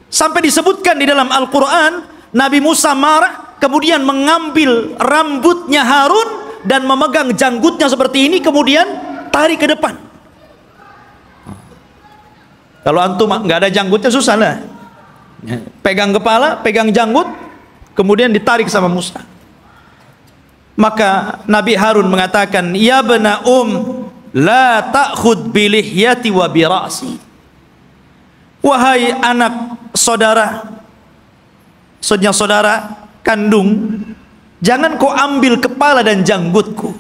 Sampai disebutkan di dalam Al-Quran, Nabi Musa marah, kemudian mengambil rambutnya Harun dan memegang janggutnya seperti ini, kemudian tarik ke depan. Kalau antum nggak ada janggutnya susah lah. Pegang kepala, pegang janggut, kemudian ditarik sama Musa. Maka Nabi Harun mengatakan, ya bena la ta'khud bilihyati wa bira'si. Wahai anak saudara kandung, jangan kau ambil kepala dan janggutku.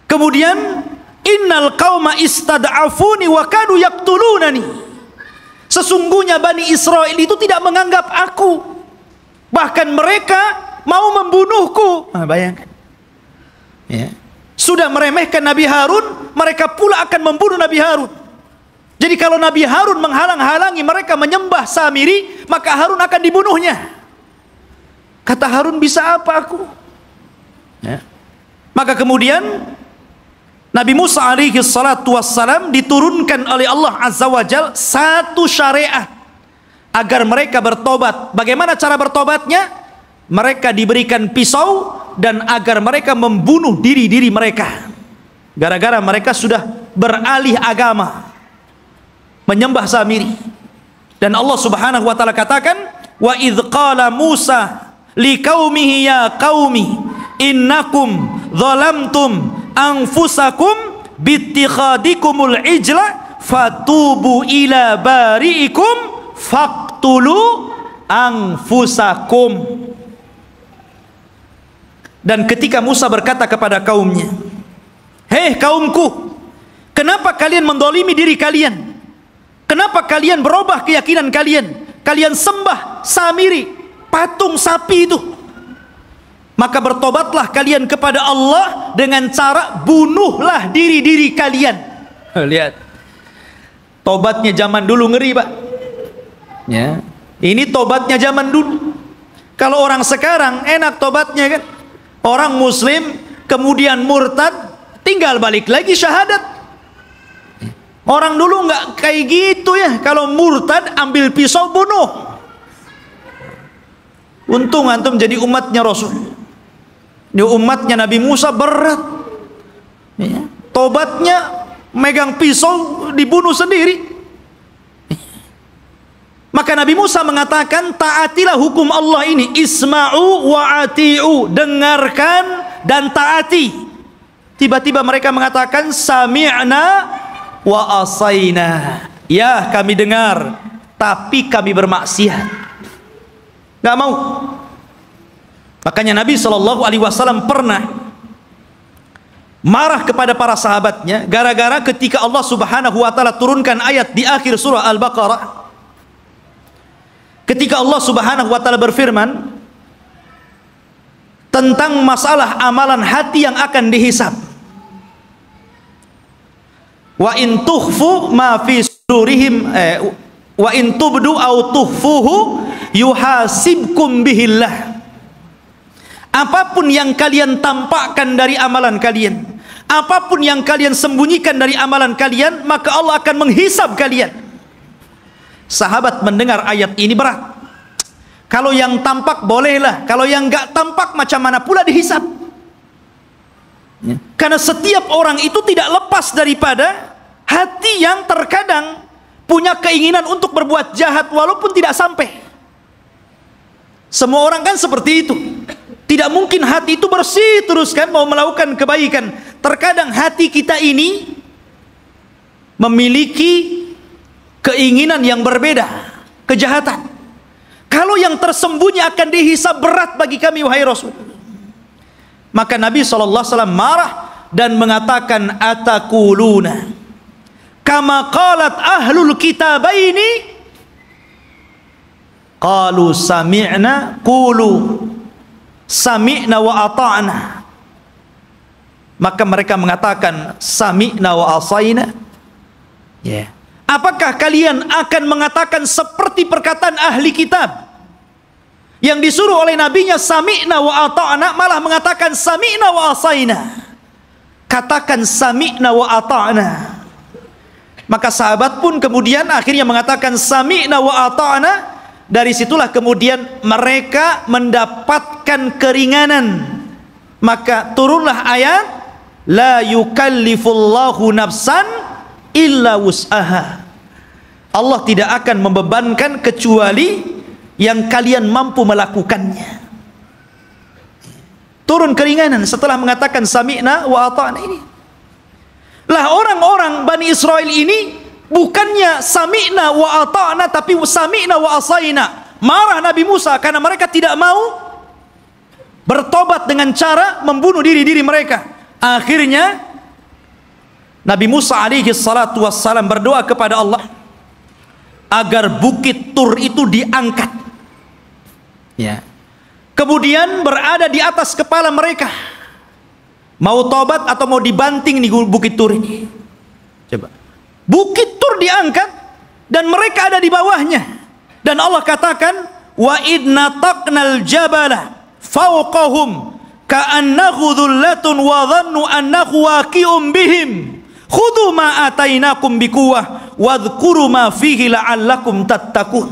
Kemudian, innal qauma istad'afuni wa kadu yaqtulunani. Sesungguhnya Bani Israel itu tidak menganggap aku, bahkan mereka mau membunuhku. Bayangkan ya. Sudah meremehkan Nabi Harun, mereka pula akan membunuh Nabi Harun. Jadi kalau Nabi Harun menghalang-halangi mereka menyembah Samiri, maka Harun akan dibunuhnya. Kata Harun, bisa apa aku ya. Maka kemudian Nabi Musa alaihi salatu wassalam diturunkan oleh Allah azza wa jal satu syariat agar mereka bertobat. Bagaimana cara bertobatnya? Mereka diberikan pisau dan agar mereka membunuh diri-diri mereka, gara-gara mereka sudah beralih agama, menyembah Samiri. Dan Allah subhanahu wa ta'ala katakan, wa idh qala Musa liqaumihi ya qaumi innakum zalamtum anfusakum bittikhadikumul ijla fatubu ila bari'ikum faqtulu anfusakum. Dan ketika Musa berkata kepada kaumnya, hei kaumku, kenapa kalian mendolimi diri kalian? Kenapa kalian berubah keyakinan kalian? Kalian sembah Samiri, patung sapi itu. Maka bertobatlah kalian kepada Allah dengan cara bunuhlah diri-diri kalian. Lihat, tobatnya zaman dulu ngeri, Pak ya. Ini tobatnya zaman dulu. Kalau orang sekarang enak tobatnya kan, orang muslim kemudian murtad, tinggal balik lagi syahadat. Orang dulu nggak kayak gitu ya. Kalau murtad ambil pisau bunuh. Untung antum jadi umatnya Rasul. Ini umatnya Nabi Musa berat ya. Tobatnya megang pisau dibunuh sendiri. Maka Nabi Musa mengatakan, taatilah hukum Allah ini, isma'u wa ati'u, dengarkan dan taati. Tiba-tiba mereka mengatakan sami'na wa asaina. Ya, kami dengar, tapi kami bermaksiat. Nggak mau. Makanya Nabi SAW pernah marah kepada para sahabatnya gara-gara ketika Allah Subhanahu wa taala turunkan ayat di akhir surah Al-Baqarah. Ketika Allah Subhanahu wa taala berfirman tentang masalah amalan hati yang akan dihisab. Wa in tukhfu ma fi sudurihim wa in tubdu aw tukhfuhu yuhasibkum bihillah. Apapun yang kalian tampakkan dari amalan kalian, apapun yang kalian sembunyikan dari amalan kalian, maka Allah akan menghisab kalian. Sahabat mendengar ayat ini berat. Kalau yang tampak bolehlah, kalau yang enggak tampak macam mana pula dihisab. Karena setiap orang itu tidak lepas daripada hati yang terkadang punya keinginan untuk berbuat jahat walaupun tidak sampai. Semua orang kan seperti itu. Tidak mungkin hati itu bersih terus kan mau melakukan kebaikan. Terkadang hati kita ini memiliki keinginan yang berbeda, kejahatan. Kalau yang tersembunyi akan dihisab berat bagi kami wahai Rasul. Maka Nabi SAW marah dan mengatakan atakuluna kama qalat ahlul kitabaini qalu sami'na qulu sami'na wa ata'na. Maka mereka mengatakan sami'na wa asaina. Ya. Apakah kalian akan mengatakan seperti perkataan ahli kitab yang disuruh oleh nabinya sami'na wa ata'na, malah mengatakan sami'na wa asaina? Katakan sami'na wa ata'na. Maka sahabat pun kemudian akhirnya mengatakan sami'na wa ata'na. Dari situlah kemudian mereka mendapatkan keringanan. Maka turunlah ayat la yukallifullahu nafsan illa wus'aha. Allah tidak akan membebankan kecuali yang kalian mampu melakukannya. Turun keringanan setelah mengatakan sami'na wa ata'na ini. Lah orang-orang Bani Israel ini bukannya sami'na wa ata'na tapi sami'na wa asaina. Marah Nabi Musa karena mereka tidak mau bertobat dengan cara membunuh diri-diri mereka. Akhirnya Nabi Musa alaihi salatu wassalam berdoa kepada Allah agar bukit Tur itu diangkat. Ya. Kemudian berada di atas kepala mereka. Mau tobat atau mau dibanting di bukit Tur ini. Coba. Bukit Tur diangkat dan mereka ada di bawahnya. Dan Allah katakan wa idna taqnal jabala fawqahum ka'annahu dhullatun wa dhannu annahu waqi'un bihim. Khudhu ma atainakum biquwwah wadhkuru ma fihi la'allakum tattaqun.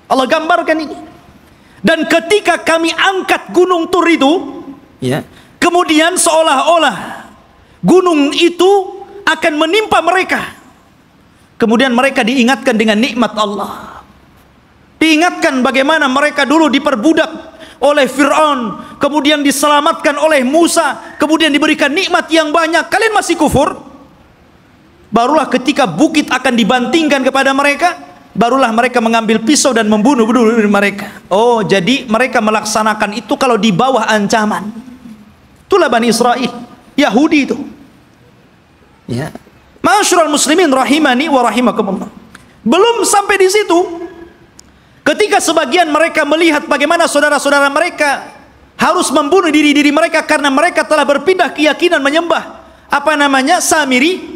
Allah gambarkan ini. Dan ketika kami angkat gunung Tur itu, ya, kemudian seolah-olah gunung itu akan menimpa mereka. Kemudian mereka diingatkan dengan nikmat Allah. Diingatkan bagaimana mereka dulu diperbudak oleh Fir'aun, kemudian diselamatkan oleh Musa, kemudian diberikan nikmat yang banyak. Kalian masih kufur? Barulah ketika bukit akan dibantingkan kepada mereka, barulah mereka mengambil pisau dan membunuh mereka. Oh, jadi mereka melaksanakan itu kalau di bawah ancaman. Itulah Bani Israel, Yahudi itu. Ya. Ma'asyiral muslimin rahimani wa rahimakumullah. Belum sampai di situ. Ketika sebagian mereka melihat bagaimana saudara-saudara mereka harus membunuh diri-diri mereka karena mereka telah berpindah keyakinan menyembah Samiri.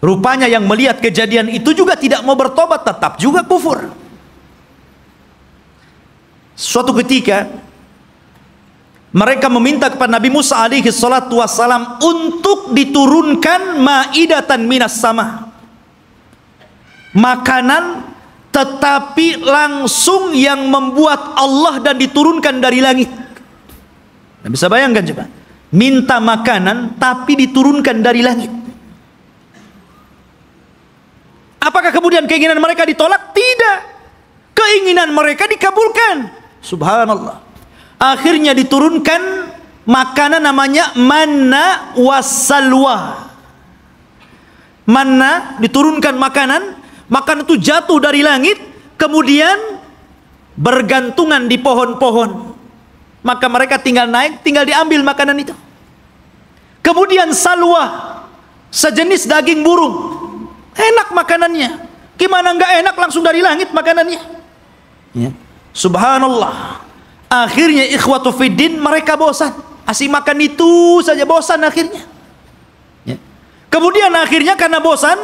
Rupanya yang melihat kejadian itu juga tidak mau bertobat, tetap juga kufur. Suatu ketika mereka meminta kepada Nabi Musa alaihi salatu wassalam untuk diturunkan maidatan minas sama, makanan tetapi langsung yang membuat Allah dan diturunkan dari langit. Nah, bisa bayangkan coba, minta makanan tapi diturunkan dari langit. Apakah kemudian keinginan mereka ditolak? Tidak. Keinginan mereka dikabulkan. Subhanallah. Akhirnya diturunkan makanan namanya manna wassalwa. Manna, diturunkan makanan, makanan itu jatuh dari langit, kemudian bergantungan di pohon-pohon. Maka mereka tinggal naik, tinggal diambil makanan itu. Kemudian salwa, sejenis daging burung, enak makanannya. Gimana nggak enak, langsung dari langit makanannya. Ya. Subhanallah. Akhirnya ikhwatu fiddin, mereka bosan. Asih makan itu saja, bosan akhirnya. Ya. Kemudian akhirnya karena bosan,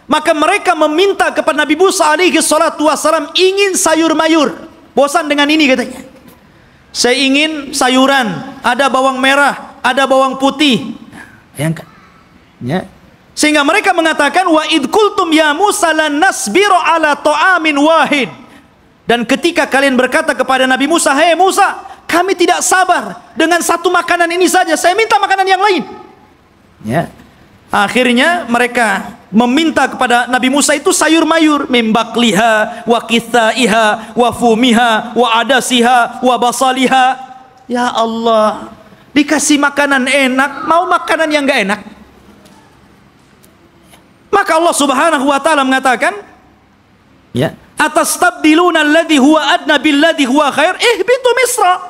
maka mereka meminta kepada Nabi Musa alaihi salatu wassalam, ingin sayur mayur. Bosan dengan ini katanya. Saya ingin sayuran, ada bawang merah, ada bawang putih. Bayangkan. Ya. Sehingga mereka mengatakan, wa id qultum ya Musa lan nasbiru ala ta'amin wahid. Dan ketika kalian berkata kepada Nabi Musa, "Hei Musa, kami tidak sabar dengan satu makanan ini saja, saya minta makanan yang lain." Ya. Akhirnya mereka meminta kepada Nabi Musa itu sayur mayur, mimbakliha wa kithaiha wa fumiha wa adasiha wa basaliha. Ya Allah, dikasih makanan enak, mau makanan yang enggak enak. Maka Allah Subhanahu wa taala mengatakan, ya, atastabdiluna alladhi huwa adna billadhi huwa khair, ihbitu misra.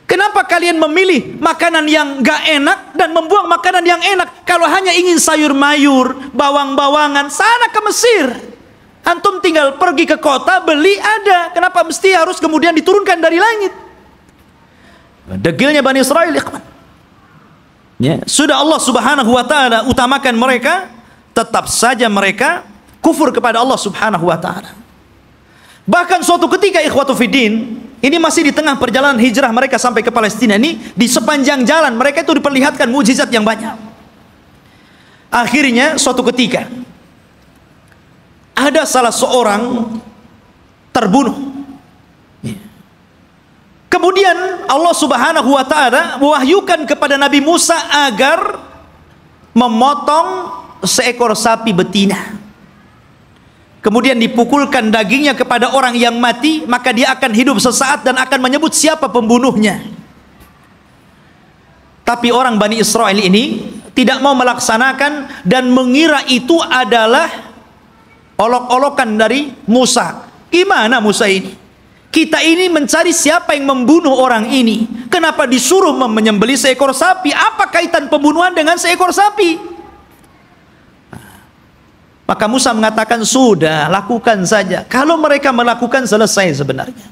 Kenapa kalian memilih makanan yang enggak enak dan membuang makanan yang enak? Kalau hanya ingin sayur mayur, bawang-bawangan, sana ke Mesir. Antum tinggal pergi ke kota, beli, ada. Kenapa mesti harus kemudian diturunkan dari langit? Degilnya Bani Israel, ikhwan. Ya, sudah Allah Subhanahu wa taala utamakan mereka, tetap saja mereka kufur kepada Allah Subhanahu wa taala. Bahkan suatu ketika ikhwatu fiddin, ini masih di tengah perjalanan hijrah mereka sampai ke Palestina ini, di sepanjang jalan mereka itu diperlihatkan mukjizat yang banyak. Akhirnya suatu ketika ada salah seorang terbunuh. Kemudian Allah Subhanahu wa taala mewahyukan kepada Nabi Musa agar memotong seekor sapi betina. Kemudian dipukulkan dagingnya kepada orang yang mati, maka dia akan hidup sesaat dan akan menyebut siapa pembunuhnya. Tapi orang Bani Israel ini tidak mau melaksanakan dan mengira itu adalah olok-olokan dari Musa. Gimana Musa ini? Kita ini mencari siapa yang membunuh orang ini. Kenapa disuruh menyembelih seekor sapi? Apa kaitan pembunuhan dengan seekor sapi? Maka Musa mengatakan, sudah, lakukan saja. Kalau mereka melakukan, selesai sebenarnya.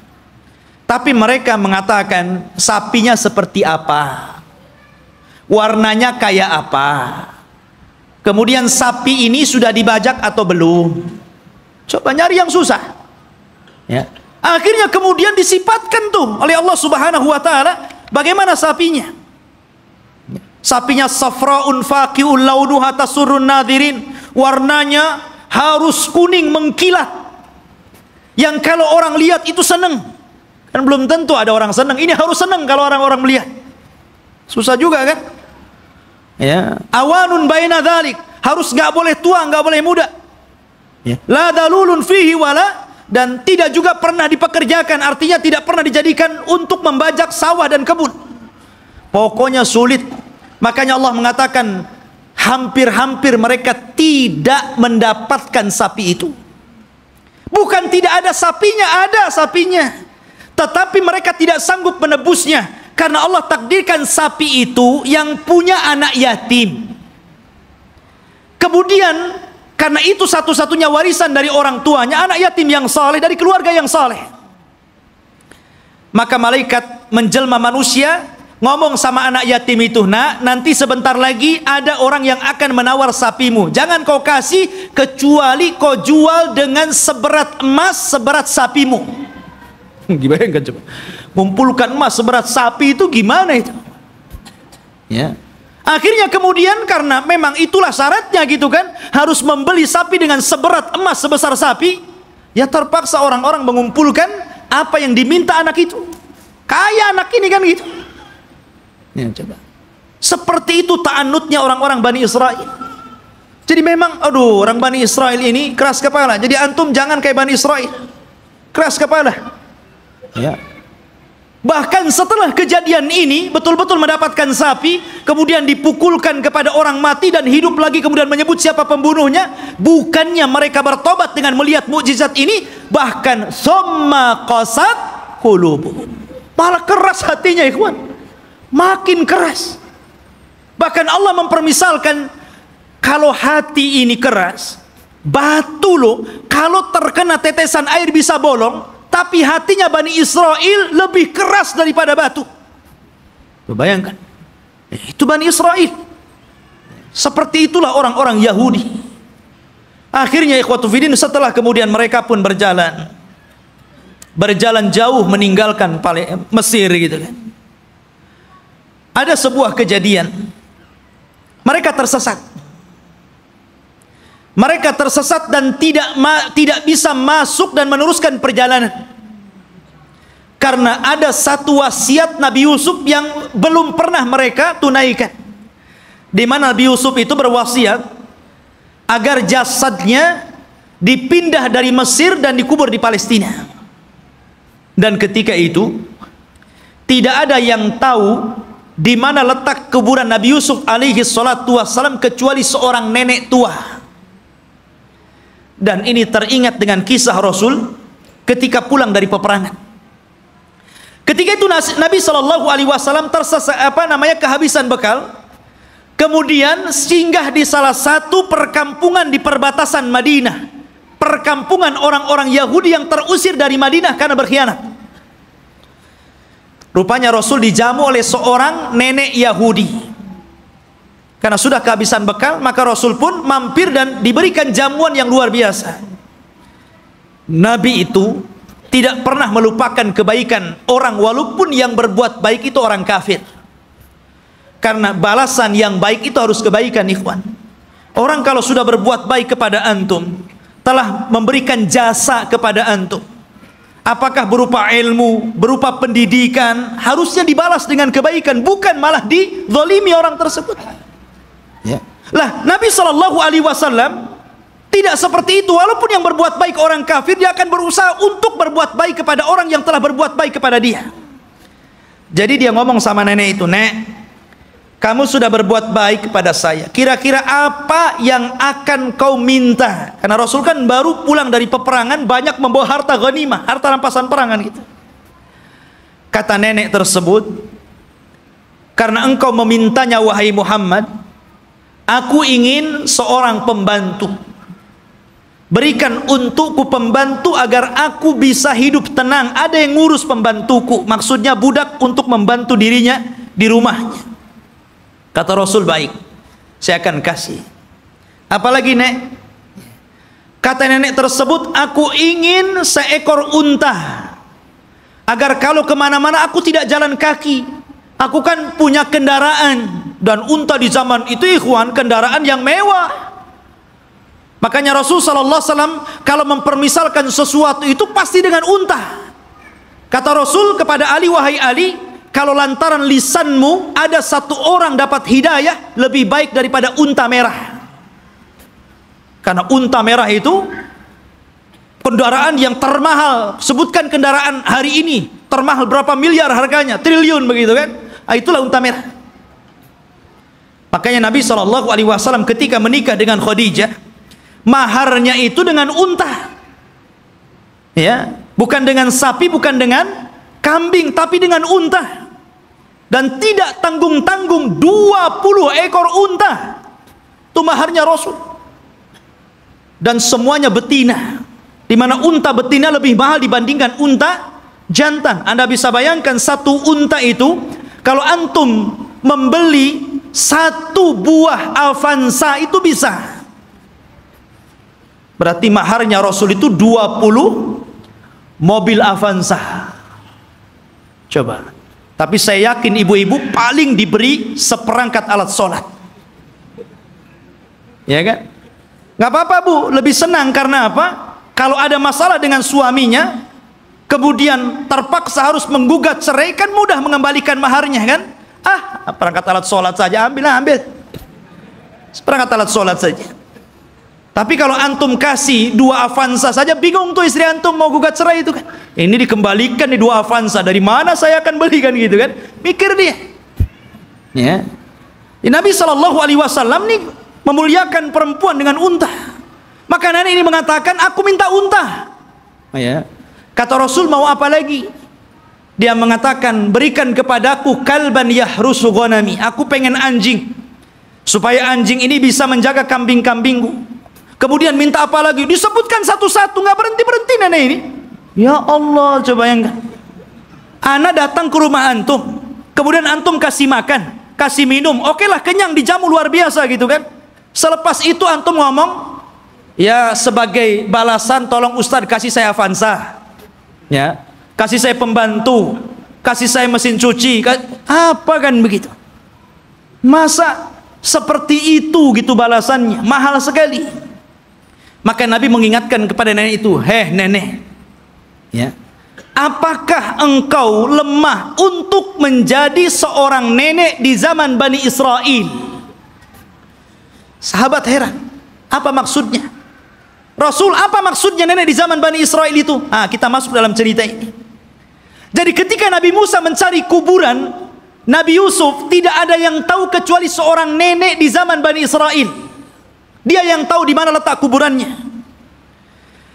Tapi mereka mengatakan, sapinya seperti apa? Warnanya kayak apa? Kemudian sapi ini sudah dibajak atau belum? Coba nyari yang susah. Ya. Akhirnya kemudian disifatkan tuh oleh Allah Subhanahu wa taala bagaimana sapinya. Sapinya safraun faqi'ul launuha tasurrun nadirin. Warnanya harus kuning mengkilat, yang kalau orang lihat itu senang. Kan belum tentu ada orang senang, ini harus senang kalau orang-orang melihat. Susah juga kan? Ya, awanun baina dzalik, harus nggak boleh tua, nggak boleh muda. Ya. La dalulun fihi wala, dan tidak juga pernah dipekerjakan, artinya tidak pernah dijadikan untuk membajak sawah dan kebun. Pokoknya sulit. Makanya Allah mengatakan, hampir-hampir mereka tidak mendapatkan sapi itu. Bukan tidak ada sapinya, ada sapinya. Tetapi mereka tidak sanggup menebusnya, karena Allah takdirkan sapi itu yang punya anak yatim. Kemudian karena itu satu-satunya warisan dari orang tuanya, anak yatim yang saleh, dari keluarga yang saleh. Maka malaikat menjelma manusia, ngomong sama anak yatim itu, nak, nanti sebentar lagi ada orang yang akan menawar sapimu. Jangan kau kasih, kecuali kau jual dengan seberat emas seberat sapimu. Gimana kan coba? Kumpulkan emas seberat sapi itu gimana itu? Ya. Akhirnya kemudian karena memang itulah syaratnya gitu kan, harus membeli sapi dengan seberat emas sebesar sapi, ya terpaksa orang-orang mengumpulkan apa yang diminta anak itu. Kaya anak ini kan gitu. Ya, coba. Seperti itu ta'annutnya orang-orang Bani Israel. Jadi memang, aduh, orang Bani Israel ini keras kepala. Jadi antum jangan kayak Bani Israel, keras kepala. Ya. Bahkan setelah kejadian ini betul-betul mendapatkan sapi, kemudian dipukulkan kepada orang mati dan hidup lagi, kemudian menyebut siapa pembunuhnya. Bukannya mereka bertobat dengan melihat mukjizat ini, bahkan summa qasat qulubuhum, malah keras hatinya, ikhwan, makin keras. Bahkan Allah mempermisalkan, kalau hati ini keras, batu loh, kalau terkena tetesan air bisa bolong. Tapi hatinya Bani Israel lebih keras daripada batu. Bayangkan, itu Bani Israel. Seperti itulah orang-orang Yahudi. Akhirnya ikhwatu fiddin, setelah kemudian mereka pun berjalan jauh meninggalkan Mesir gitu kan. Ada sebuah kejadian, mereka tersesat. Mereka tersesat dan tidak bisa masuk dan meneruskan perjalanan. Karena ada satu wasiat Nabi Yusuf yang belum pernah mereka tunaikan. Di mana Nabi Yusuf itu berwasiat agar jasadnya dipindah dari Mesir dan dikubur di Palestina. Dan ketika itu tidak ada yang tahu di mana letak kuburan Nabi Yusuf alaihi salatu wassalam kecuali seorang nenek tua. Dan ini teringat dengan kisah Rasul ketika pulang dari peperangan. Ketika itu Nabi Shallallahu Alaihi Wasallam kehabisan bekal, kemudian singgah di salah satu perkampungan di perbatasan Madinah, perkampungan orang-orang Yahudi yang terusir dari Madinah karena berkhianat. Rupanya Rasul dijamu oleh seorang nenek Yahudi. Karena sudah kehabisan bekal, maka Rasul pun mampir dan diberikan jamuan yang luar biasa. Nabi itu tidak pernah melupakan kebaikan orang, walaupun yang berbuat baik itu orang kafir. Karena balasan yang baik itu harus kebaikan, ikhwan. Orang kalau sudah berbuat baik kepada antum, telah memberikan jasa kepada antum, apakah berupa ilmu, berupa pendidikan, harusnya dibalas dengan kebaikan, bukan malah dizalimi orang tersebut. Ya. Lah Nabi Shallallahu Alaihi Wasallam tidak seperti itu. Walaupun yang berbuat baik orang kafir, dia akan berusaha untuk berbuat baik kepada orang yang telah berbuat baik kepada dia. Jadi dia ngomong sama nenek itu, "Nek, kamu sudah berbuat baik kepada saya. Kira-kira apa yang akan kau minta?" Karena Rasul kan baru pulang dari peperangan, banyak membawa harta ghanimah, harta rampasan perangan gitu. Kata nenek tersebut, "Karena engkau memintanya wahai Muhammad, aku ingin seorang pembantu. Berikan untukku pembantu agar aku bisa hidup tenang. Ada yang ngurus pembantuku." Maksudnya budak untuk membantu dirinya di rumahnya. Kata Rasul, "Baik, saya akan kasih. Apalagi, Nek?" Kata nenek tersebut, "Aku ingin seekor unta, agar kalau kemana-mana aku tidak jalan kaki. Aku kan punya kendaraan." Dan unta di zaman itu, ikhwan, kendaraan yang mewah. Makanya Rasul sallallahu alaihi wasallam kalau mempermisalkan sesuatu itu pasti dengan unta. Kata Rasul kepada Ali, "Wahai Ali, kalau lantaran lisanmu ada satu orang dapat hidayah, lebih baik daripada unta merah." Karena unta merah itu kendaraan yang termahal. Sebutkan kendaraan hari ini termahal berapa miliar harganya, triliun begitu kan. Itulah unta merah. Makanya Nabi Shallallahu Alaihi Wasallam ketika menikah dengan Khadijah, maharnya itu dengan unta, ya, bukan dengan sapi, bukan dengan kambing, tapi dengan unta. Dan tidak tanggung-tanggung, 20 ekor unta itu maharnya Rasul. Dan semuanya betina, di mana unta betina lebih mahal dibandingkan unta jantan. Anda bisa bayangkan satu unta itu, kalau antum membeli satu buah Avanza itu bisa. Berarti maharnya Rasul itu 20 mobil Avanza. Coba. Tapi saya yakin ibu-ibu paling diberi seperangkat alat sholat. Ya kan? Nggak apa-apa bu, lebih senang. Karena apa? Kalau ada masalah dengan suaminya, kemudian terpaksa harus menggugat cerai, kan mudah mengembalikan maharnya kan? Perangkat alat sholat saja, ambil. Perangkat alat sholat saja. Tapi kalau antum kasih 2 Avanza saja, bingung tuh istri antum mau gugat cerai itu kan. Ini dikembalikan di 2 Avanza, dari mana saya akan belikan gitu kan? Mikir dia. Ya. Nabi SAW nih memuliakan perempuan dengan unta. Maka nenek ini mengatakan, aku minta unta. Ya. Kata Rasul, mau apa lagi? Dia mengatakan, berikan kepadaku kalban yahrusu ghanami. Aku pengen anjing, supaya anjing ini bisa menjaga kambing-kambingku. Kemudian minta apa lagi? Disebutkan satu-satu, nggak berhenti-berhenti nenek ini. Ya Allah, coba bayangkan. Ana datang ke rumah antum, kemudian antum kasih makan, kasih minum, oke lah, kenyang, dijamu luar biasa gitu kan. Selepas itu antum ngomong, ya sebagai balasan tolong Ustadz kasih saya Avanza, ya, kasih saya pembantu, kasih saya mesin cuci, apa kan begitu? Masa seperti itu gitu balasannya? Mahal sekali. Maka Nabi mengingatkan kepada nenek itu, heh nenek, ya, apakah engkau lemah untuk menjadi seorang nenek di zaman Bani Israel? Sahabat heran, apa maksudnya? Rasul, apa maksudnya nenek di zaman Bani Israel itu? Kita masuk dalam cerita ini. Jadi ketika Nabi Musa mencari kuburan Nabi Yusuf, tidak ada yang tahu kecuali seorang nenek di zaman Bani Israel. Dia yang tahu di mana letak kuburannya.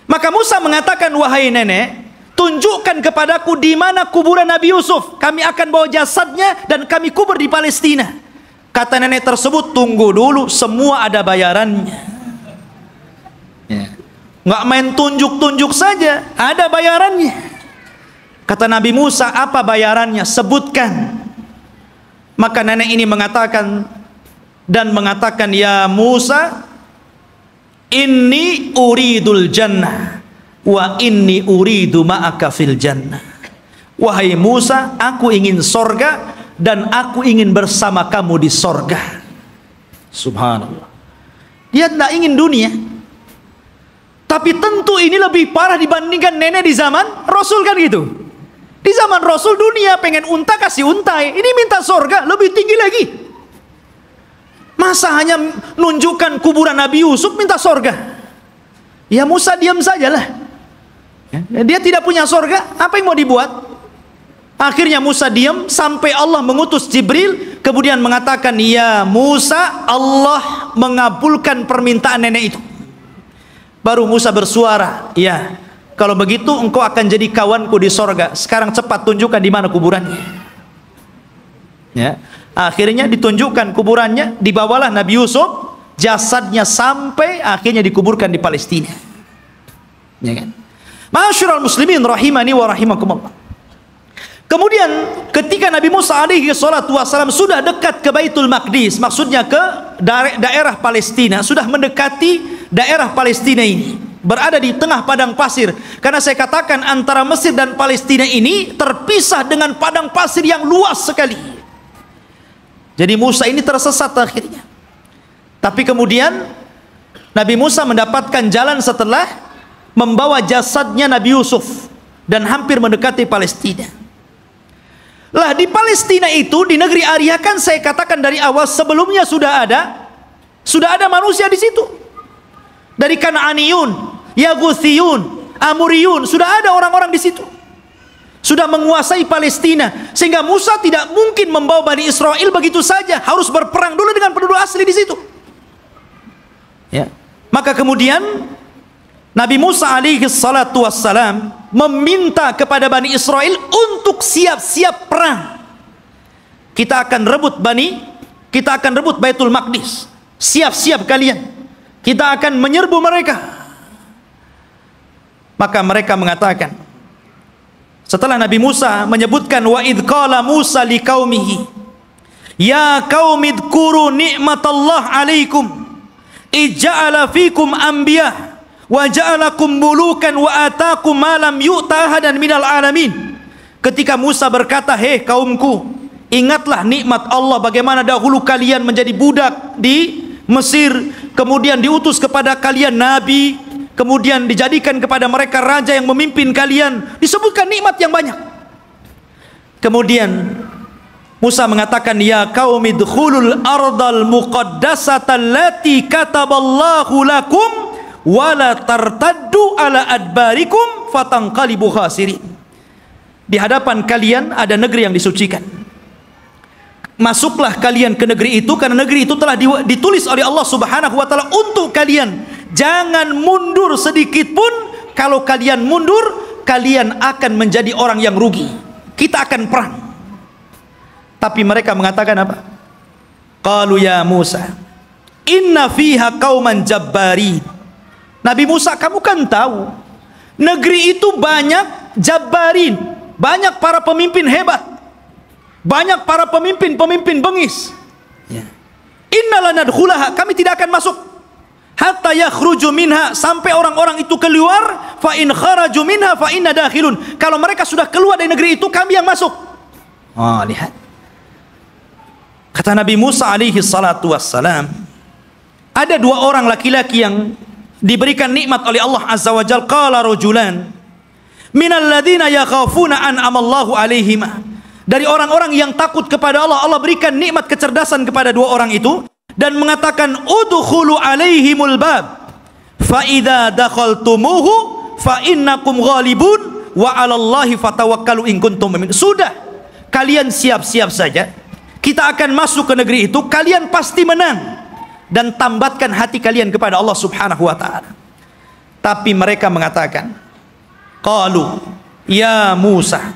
Maka Musa mengatakan, wahai nenek, tunjukkan kepadaku di mana kuburan Nabi Yusuf. Kami akan bawa jasadnya dan kami kubur di Palestina. Kata nenek tersebut, tunggu dulu, semua ada bayarannya. Ya. Nggak main tunjuk-tunjuk saja, ada bayarannya. Kata Nabi Musa, apa bayarannya? Sebutkan. Maka nenek ini mengatakan, ya Musa, inni uridul jannah wa inni uridu ma'aka fil jannah. Wahai Musa, aku ingin sorga dan aku ingin bersama kamu di sorga. Subhanallah. Dia tidak ingin dunia. Tapi tentu ini lebih parah dibandingkan nenek di zaman Rasul kan gitu. Di zaman Rasul dunia pengen unta kasih untai, ini minta sorga lebih tinggi lagi. Masa hanya nunjukkan kuburan Nabi Yusuf minta sorga? Ya Musa diam sajalah. Dia tidak punya sorga, apa yang mau dibuat? Akhirnya Musa diam sampai Allah mengutus Jibril, kemudian mengatakan, ya Musa, Allah mengabulkan permintaan nenek itu. Baru Musa bersuara, ya kalau begitu engkau akan jadi kawanku di sorga. Sekarang cepat tunjukkan di mana kuburannya. Ya. Akhirnya ditunjukkan kuburannya, dibawalah Nabi Yusuf, jasadnya sampai akhirnya dikuburkan di Palestina. Ya kan? Ma'asyiral muslimin rahimani wa rahimakumullah. Kemudian ketika Nabi Musa alaihi salatu wasallam sudah dekat ke Baitul Maqdis, maksudnya ke daerah Palestina, sudah mendekati daerah Palestina ini, berada di tengah padang pasir. Karena saya katakan antara Mesir dan Palestina ini terpisah dengan padang pasir yang luas sekali. Jadi Musa ini tersesat akhirnya. Tapi kemudian Nabi Musa mendapatkan jalan setelah membawa jasadnya Nabi Yusuf dan hampir mendekati Palestina. Lah di Palestina itu, di negeri Arya, kan saya katakan dari awal sebelumnya sudah ada manusia di situ. Dari Kanaaniyun, Yaguthiyun, Amuriyun, sudah ada orang-orang di situ. Sudah menguasai Palestina, sehingga Musa tidak mungkin membawa Bani Israel begitu saja, harus berperang dulu dengan penduduk asli di situ. Ya. Maka kemudian Nabi Musa alaihi salatu wassalam meminta kepada Bani Israel untuk siap-siap perang. Kita akan rebut Baitul Maqdis. Siap-siap kalian. Kita akan menyerbu mereka. Maka mereka mengatakan, setelah Nabi Musa menyebutkan, wa idh qala Musa liqaumihi ya qaumi dzkuru ni'matallah alaikum ij'ala fikum anbiya wa ja'alakum mulukan wa atakum ma lam yu'ta ahadan minal alamin. Ketika Musa berkata, hei kaumku, ingatlah nikmat Allah, bagaimana dahulu kalian menjadi budak di Mesir, kemudian diutus kepada kalian nabi, kemudian dijadikan kepada mereka raja yang memimpin kalian, disebutkan nikmat yang banyak. Kemudian Musa mengatakan, ya qaumi dkhulul ardal muqaddasata allati kataballahu lakum wala tartaddu ala adbarikum fatanqalibu khasirin. Di hadapan kalian ada negeri yang disucikan. Masuklah kalian ke negeri itu, karena negeri itu telah ditulis oleh Allah Subhanahu wa taala untuk kalian. Jangan mundur sedikit pun. Kalau kalian mundur, kalian akan menjadi orang yang rugi. Kita akan perang. Tapi mereka mengatakan apa? Qalu ya Musa, inna fiha qauman jabbarin. Nabi Musa, kamu kan tahu negeri itu banyak jabbarin, banyak para pemimpin hebat, banyak para pemimpin bengis. Inna lanadkhulaha, kami tidak akan masuk hatta yakhruju minha, sampai orang-orang itu keluar. Fa in kharaju minha fa inna dakhilun, kalau mereka sudah keluar dari negeri itu, kami yang masuk. Lihat, kata Nabi Musa alaihi salatu wassalam, ada dua orang laki-laki yang diberikan nikmat oleh Allah azza wa jalla. Qala rajulan minal ladzina yakhafuna an'amallahu alaihima, dari orang-orang yang takut kepada Allah, Allah berikan nikmat kecerdasan kepada dua orang itu, dan mengatakan udkhulu alaihimul bab fa idza dakhaltumuhu fa innakum ghalibun wa 'alallahi fatawakkalu in kuntum mu'minin. Sudah, kalian siap-siap saja, kita akan masuk ke negeri itu, kalian pasti menang, dan tambatkan hati kalian kepada Allah Subhanahu wa taala. Tapi mereka mengatakan, qalu ya Musa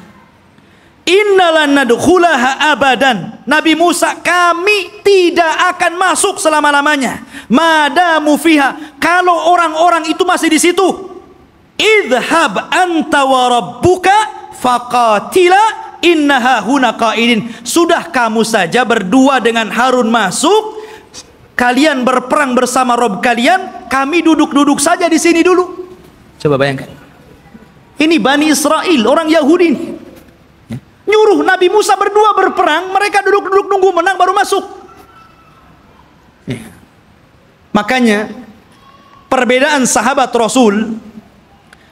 innalan nadkhulaha abadan. Nabi Musa, kami tidak akan masuk selama-lamanya. Madamu fiha, kalau orang-orang itu masih di situ. Idhhab anta wa rabbuka faqatila innaha huna qaidin. Sudah, kamu saja berdua dengan Harun masuk, kalian berperang bersama Rob kalian, kami duduk-duduk saja di sini dulu. Coba bayangkan, ini Bani Israel, orang Yahudi ini, nyuruh Nabi Musa berdua berperang, mereka duduk-duduk nunggu menang baru masuk. Makanya perbedaan sahabat Rasul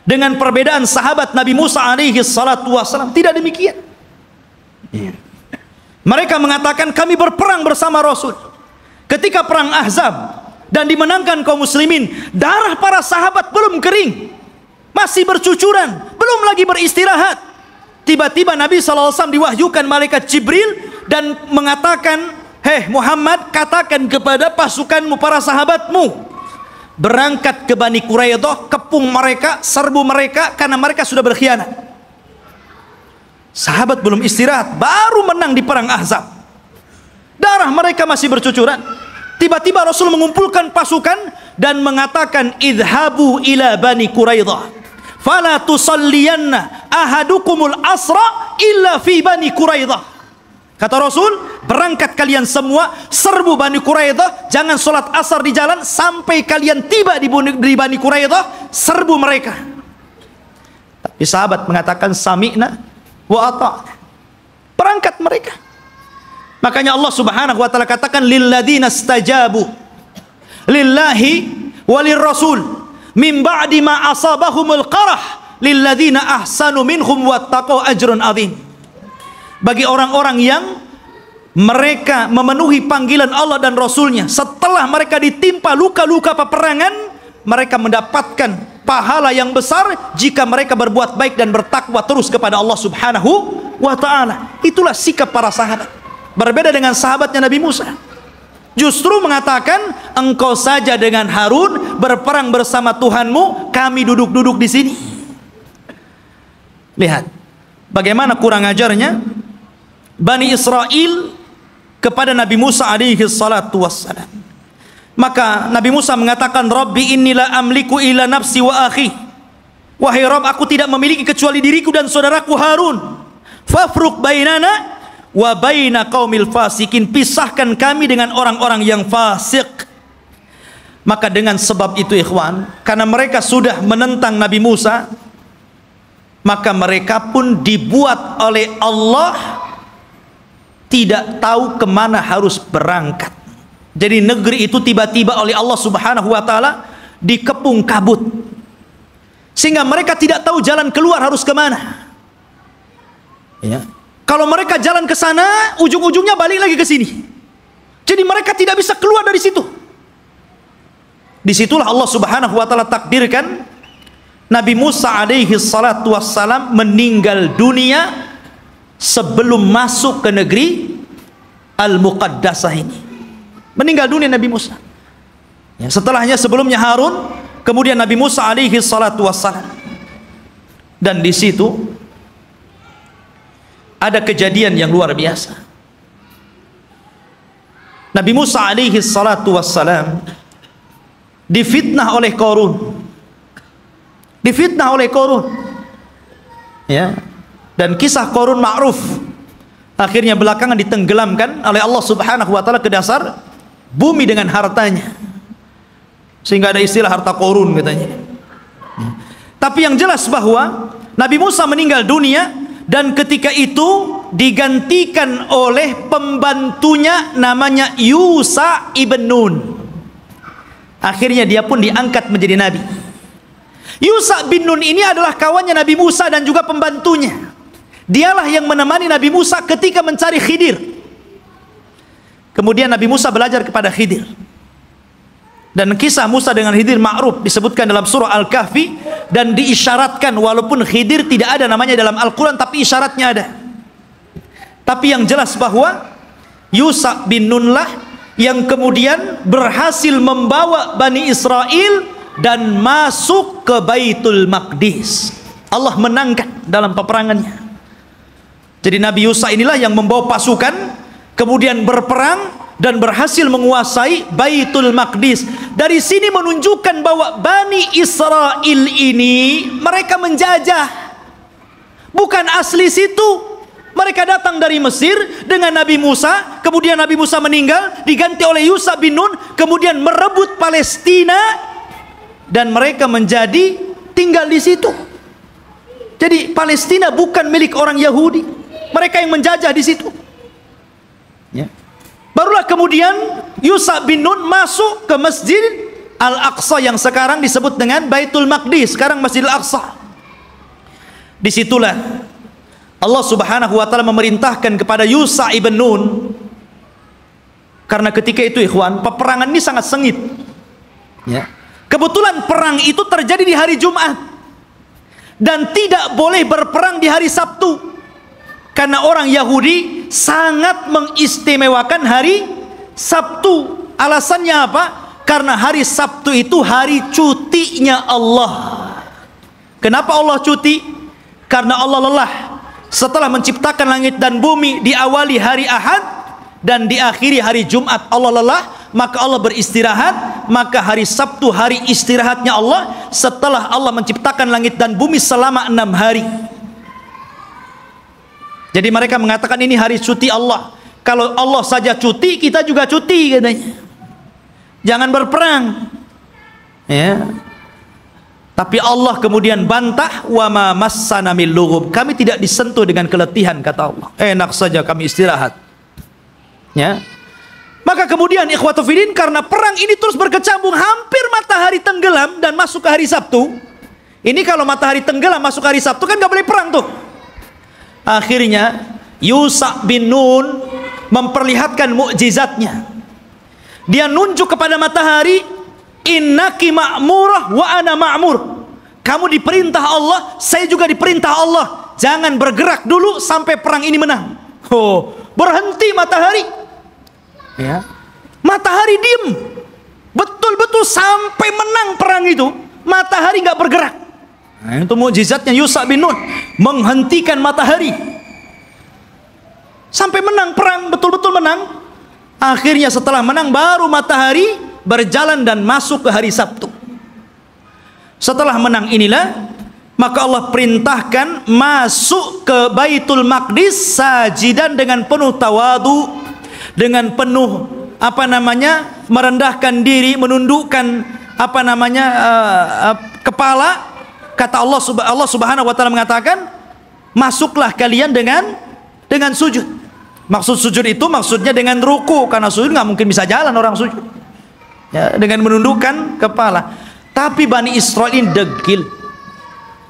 dengan perbedaan sahabat Nabi Musa alaihi salatu wassalam tidak demikian. Mereka mengatakan kami berperang bersama Rasul. Ketika perang Ahzab dan dimenangkan kaum muslimin, darah para sahabat belum kering, masih bercucuran, belum lagi beristirahat. Tiba-tiba Nabi SAW diwahyukan malaikat Jibril dan mengatakan, hei Muhammad, katakan kepada pasukanmu, para sahabatmu, berangkat ke Bani Quraidah, kepung mereka, serbu mereka, karena mereka sudah berkhianat. Sahabat belum istirahat, baru menang di perang Ahzab, darah mereka masih bercucuran. Tiba-tiba Rasul mengumpulkan pasukan dan mengatakan, idhabu ila Bani Quraidah fala tusalliyanna ahadukumul asra illa fi Bani Quraidah. Kata Rasul, berangkat kalian semua, serbu Bani Quraidah, jangan sholat asar di jalan sampai kalian tiba di Bani Quraidah, serbu mereka. Tapi sahabat mengatakan sami'na wa ata'na, berangkat mereka. Makanya Allah Subhanahu wa taala katakan, lilladzina stajabu lillahi walir rasul min ba'di ma asabahumul qarah lilladzina ahsanu minhum wattaqau ajrun adzim. Bagi orang-orang yang mereka memenuhi panggilan Allah dan Rasulnya, setelah mereka ditimpa luka-luka peperangan, mereka mendapatkan pahala yang besar jika mereka berbuat baik dan bertakwa terus kepada Allah Subhanahu wa taala. Itulah sikap para sahabat. Berbeda dengan sahabatnya Nabi Musa, justru mengatakan, engkau saja dengan Harun berperang bersama Tuhanmu, kami duduk-duduk di sini. Lihat bagaimana kurang ajarnya Bani Israel kepada Nabi Musa alaihi salatu wassalam. Maka Nabi Musa mengatakan, Rabbi inni la amliku illa nafsi wa akhi. Wahai Rabb, aku tidak memiliki kecuali diriku dan saudaraku Harun. Fafruq bainana wa baina qaumil fasikin, pisahkan kami dengan orang-orang yang fasik. Maka dengan sebab itu ikhwan, karena mereka sudah menentang Nabi Musa, maka mereka pun dibuat oleh Allah tidak tahu kemana harus berangkat. Jadi negeri itu tiba-tiba oleh Allah Subhanahu wa taala dikepung kabut, sehingga mereka tidak tahu jalan keluar harus kemana. Ya. Kalau mereka jalan ke sana, ujung-ujungnya balik lagi ke sini. Jadi mereka tidak bisa keluar dari situ. Disitulah Allah Subhanahu wa taala takdirkan Nabi Musa alaihi salatu wassalam meninggal dunia sebelum masuk ke negeri Al-Muqaddasah ini. Meninggal dunia Nabi Musa. Ya, setelahnya sebelumnya Harun, kemudian Nabi Musa alaihi salatu wassalam. Dan di situ ada kejadian yang luar biasa. Nabi Musa alaihi salatu wassalam difitnah oleh Qarun. Difitnah oleh Qarun. Ya. Dan kisah Qarun ma'ruf. Akhirnya belakangan ditenggelamkan oleh Allah Subhanahu wa taala ke dasar bumi dengan hartanya. Sehingga ada istilah harta Qarun katanya. Tapi yang jelas bahwa Nabi Musa meninggal dunia dan ketika itu digantikan oleh pembantunya namanya Yusha ibn Nun. Akhirnya dia pun diangkat menjadi nabi. Yusha bin Nun ini adalah kawannya Nabi Musa dan juga pembantunya. Dialah yang menemani Nabi Musa ketika mencari Khidir. Kemudian Nabi Musa belajar kepada Khidir. Dan kisah Musa dengan Khidir ma'ruf disebutkan dalam surah Al-Kahfi dan diisyaratkan, walaupun Khidir tidak ada namanya dalam Al-Quran tapi isyaratnya ada. Tapi yang jelas bahwa Yusha bin Nun lah yang kemudian berhasil membawa Bani Israel dan masuk ke Baitul Maqdis. Allah menangkan dalam peperangannya. Jadi Nabi Yusha inilah yang membawa pasukan kemudian berperang dan berhasil menguasai Baitul Maqdis. Dari sini menunjukkan bahwa Bani Israel ini mereka menjajah, bukan asli situ. Mereka datang dari Mesir dengan Nabi Musa, kemudian Nabi Musa meninggal diganti oleh Yusha bin Nun, kemudian merebut Palestina dan mereka menjadi tinggal di situ. Jadi Palestina bukan milik orang Yahudi, mereka yang menjajah di situ. Ya. Barulah kemudian Yusha bin Nun masuk ke Masjid Al-Aqsa yang sekarang disebut dengan Baitul Maqdis, sekarang Masjid Al-Aqsa. Disitulah Allah Subhanahu wa taala memerintahkan kepada Yusha ibn Nun, karena ketika itu ikhwan, peperangan ini sangat sengit. Ya. Kebetulan perang itu terjadi di hari Jumat dan tidak boleh berperang di hari Sabtu. Karena orang Yahudi sangat mengistimewakan hari Sabtu. Alasannya apa? Karena hari Sabtu itu hari cutinya Allah. Kenapa Allah cuti? Karena Allah lelah. Setelah menciptakan langit dan bumi, diawali hari Ahad dan diakhiri hari Jumat. Allah lelah, maka Allah beristirahat. Maka hari Sabtu hari istirahatnya Allah setelah Allah menciptakan langit dan bumi selama 6 hari. Jadi mereka mengatakan ini hari cuti Allah. Kalau Allah saja cuti, kita juga cuti katanya. Jangan berperang. Ya. Tapi Allah kemudian bantah, wa ma massana min lughub. Kami tidak disentuh dengan keletihan, kata Allah. Enak saja kami istirahat. Ya. Maka kemudian ikhwatu fillah, karena perang ini terus berkecambung, hampir matahari tenggelam dan masuk ke hari Sabtu. Ini kalau matahari tenggelam masuk hari Sabtu kan nggak boleh perang tuh. Akhirnya Yusha bin Nun memperlihatkan mukjizatnya. Dia nunjuk kepada matahari, innaki ma'murah wa ana ma'mur. Kamu diperintah Allah, saya juga diperintah Allah. Jangan bergerak dulu sampai perang ini menang. Oh, berhenti matahari. Ya. Matahari diem. Betul-betul sampai menang perang itu, matahari nggak bergerak. Nah, itu mukjizatnya Yusha bin Nun, menghentikan matahari sampai menang perang, betul-betul menang. Akhirnya setelah menang baru matahari berjalan dan masuk ke hari Sabtu. Setelah menang inilah maka Allah perintahkan masuk ke Baitul Maqdis sajidan dengan penuh tawadu, dengan penuh merendahkan diri, menundukkan kepala. Kata Allah Subhanahu wa taala mengatakan, masuklah kalian dengan sujud. Maksud sujud itu maksudnya dengan ruku, karena sujud nggak mungkin bisa jalan orang sujud. Ya, dengan menundukkan kepala. Tapi Bani Israel ini degil.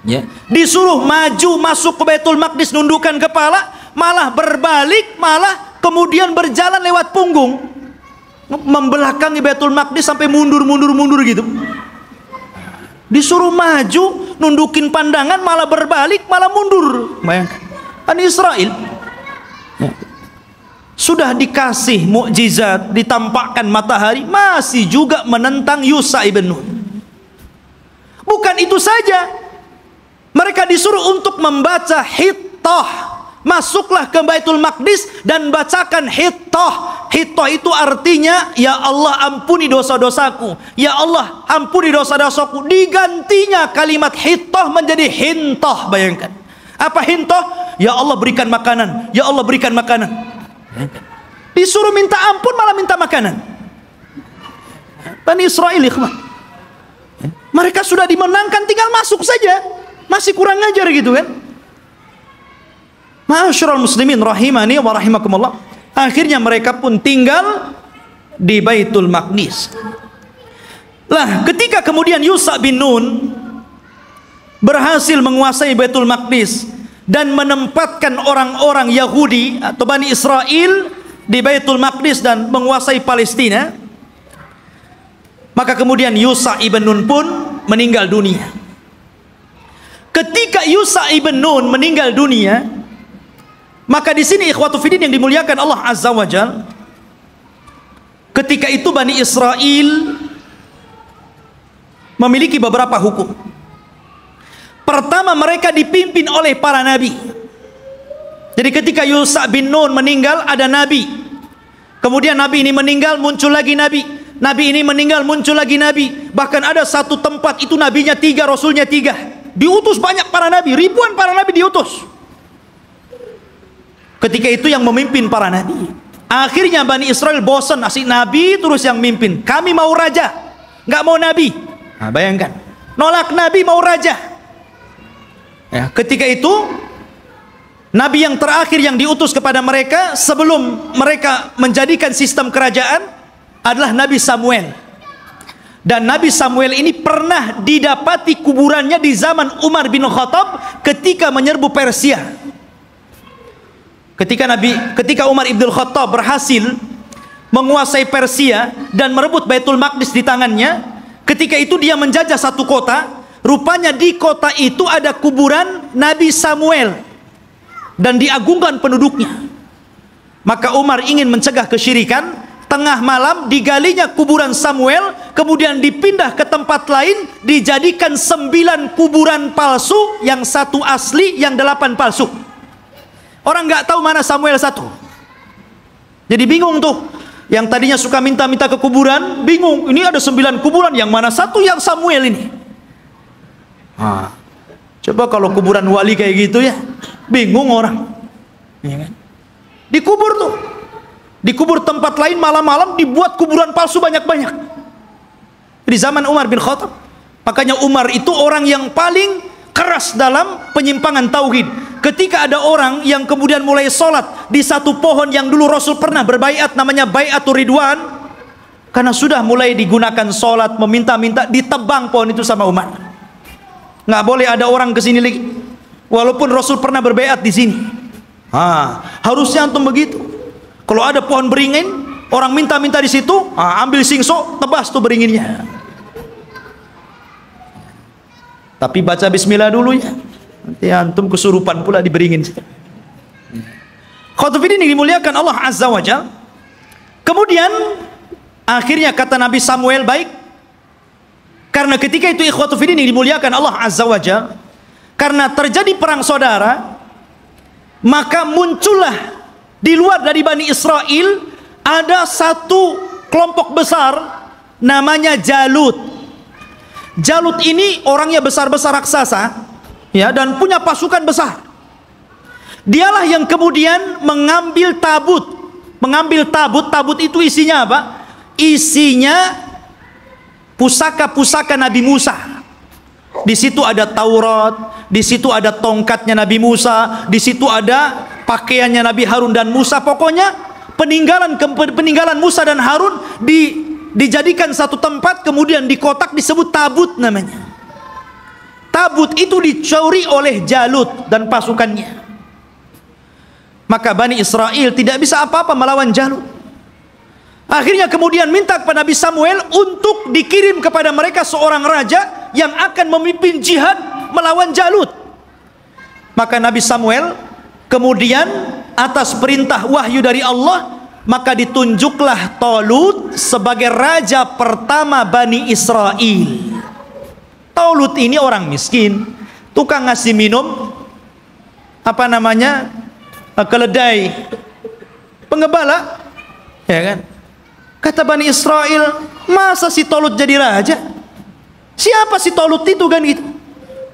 Ya. Disuruh maju masuk ke Baitul Maqdis nundukkan kepala, malah berbalik, malah kemudian berjalan lewat punggung. membelakangi Baitul Maqdis sampai mundur gitu. Disuruh maju, nundukin pandangan, malah berbalik, malah mundur. Bayangkan, Bani Israel sudah dikasih mukjizat, ditampakkan matahari, masih juga menentang Yusha ibn Nun. Bukan itu saja, mereka disuruh untuk membaca Hittah. Masuklah ke Baitul Maqdis dan bacakan Hittah. Hittah itu artinya, ya Allah ampuni dosa-dosaku, ya Allah ampuni dosa-dosaku. Digantinya kalimat Hittah menjadi Hintah. Bayangkan, apa Hintah? Ya Allah berikan makanan, ya Allah berikan makanan. Disuruh minta ampun malah minta makanan. Bani Israel, ikhwan, mereka sudah dimenangkan, tinggal masuk saja, masih kurang ngajar gitu kan. Ma'asyiral muslimin rahimani wa rahimakumullah. Akhirnya mereka pun tinggal di Baitul Maqdis. Lah, ketika kemudian Yusha bin Nun berhasil menguasai Baitul Maqdis dan menempatkan orang-orang Yahudi atau Bani Israel di Baitul Maqdis dan menguasai Palestina, maka kemudian Yusha ibn Nun pun meninggal dunia. Ketika Yusha ibn Nun meninggal dunia, maka di sini ikhwatu fiddin yang dimuliakan Allah Azza wa Jalla, ketika itu Bani Israel memiliki beberapa hukum. Pertama, mereka dipimpin oleh para nabi. Jadi ketika Yusha bin Nun meninggal, ada nabi. Kemudian nabi ini meninggal, muncul lagi nabi. Nabi ini meninggal, muncul lagi nabi. Bahkan ada satu tempat itu nabinya 3, rasulnya 3. Diutus banyak para nabi, ribuan para nabi diutus. Ketika itu yang memimpin para nabi. Akhirnya Bani Israel bosan, asik nabi terus yang mimpin. Kami mau raja, nggak mau nabi. Nah, bayangkan, nolak nabi, mau raja. Ya, ketika itu nabi yang terakhir yang diutus kepada mereka sebelum mereka menjadikan sistem kerajaan adalah Nabi Samuel. Dan Nabi Samuel ini pernah didapati kuburannya di zaman Umar bin Khattab ketika menyerbu Persia. Ketika Umar ibn Khattab berhasil menguasai Persia dan merebut Baitul Maqdis di tangannya, ketika itu dia menjajah satu kota. Rupanya di kota itu ada kuburan Nabi Samuel dan diagungkan penduduknya. Maka Umar ingin mencegah kesyirikan. Tengah malam digalinya kuburan Samuel, kemudian dipindah ke tempat lain, dijadikan 9 kuburan palsu, yang 1 asli, yang 8 palsu. Orang nggak tahu mana Samuel 1. Jadi bingung tuh. Yang tadinya suka minta-minta ke kuburan, bingung. Ini ada 9 kuburan, yang mana 1 yang Samuel ini? Coba kalau kuburan wali kayak gitu ya, bingung orang. Ya kan? Dikubur tuh. Dikubur tempat lain, malam-malam dibuat kuburan palsu banyak-banyak. Di zaman Umar bin Khattab. Makanya Umar itu orang yang paling keras dalam penyimpangan tauhid. Ketika ada orang yang kemudian mulai sholat di satu pohon yang dulu Rasul pernah berbaiat, namanya Baiatur Ridwan, karena sudah mulai digunakan sholat, meminta-minta, ditebang pohon itu sama Umar. Nggak boleh ada orang kesini lagi, walaupun Rasul pernah berbaiat di sini. Harusnya antum begitu. Kalau ada pohon beringin, orang minta-minta di situ, ambil singso, tebas tuh beringinnya. Tapi baca bismillah dulu ya. Nanti antum kesurupan pula diberingin. Khotbah ini dimuliakan Allah Azza wa Jalla. Kemudian akhirnya kata Nabi Samuel, baik. Karena ketika itu ikhwatu fiddin dimuliakan Allah Azza wa Jalla, karena terjadi perang saudara, maka muncullah di luar dari Bani Israel ada satu kelompok besar namanya Jalut. Jalut ini orangnya besar-besar raksasa, ya, dan punya pasukan besar. Dialah yang kemudian mengambil tabut. Tabut itu isinya apa? Isinya pusaka-pusaka Nabi Musa. Di situ ada Taurat, di situ ada tongkatnya Nabi Musa, di situ ada pakaiannya Nabi Harun dan Musa. Pokoknya peninggalan Musa dan Harun dijadikan satu tempat, kemudian di kotak disebut tabut namanya. Tabut itu dicuri oleh Jalut dan pasukannya. Maka Bani Israel tidak bisa apa-apa melawan Jalut. Akhirnya kemudian minta kepada Nabi Samuel untuk dikirim kepada mereka seorang raja yang akan memimpin jihad melawan Jalut. Maka Nabi Samuel kemudian atas perintah wahyu dari Allah, maka ditunjuklah Talut sebagai raja pertama Bani Israel. Talut ini orang miskin, tukang ngasih minum keledai pengembala, ya kan? Kata Bani Israel, masa si Talut jadi raja? Siapa si Talut itu kan gitu?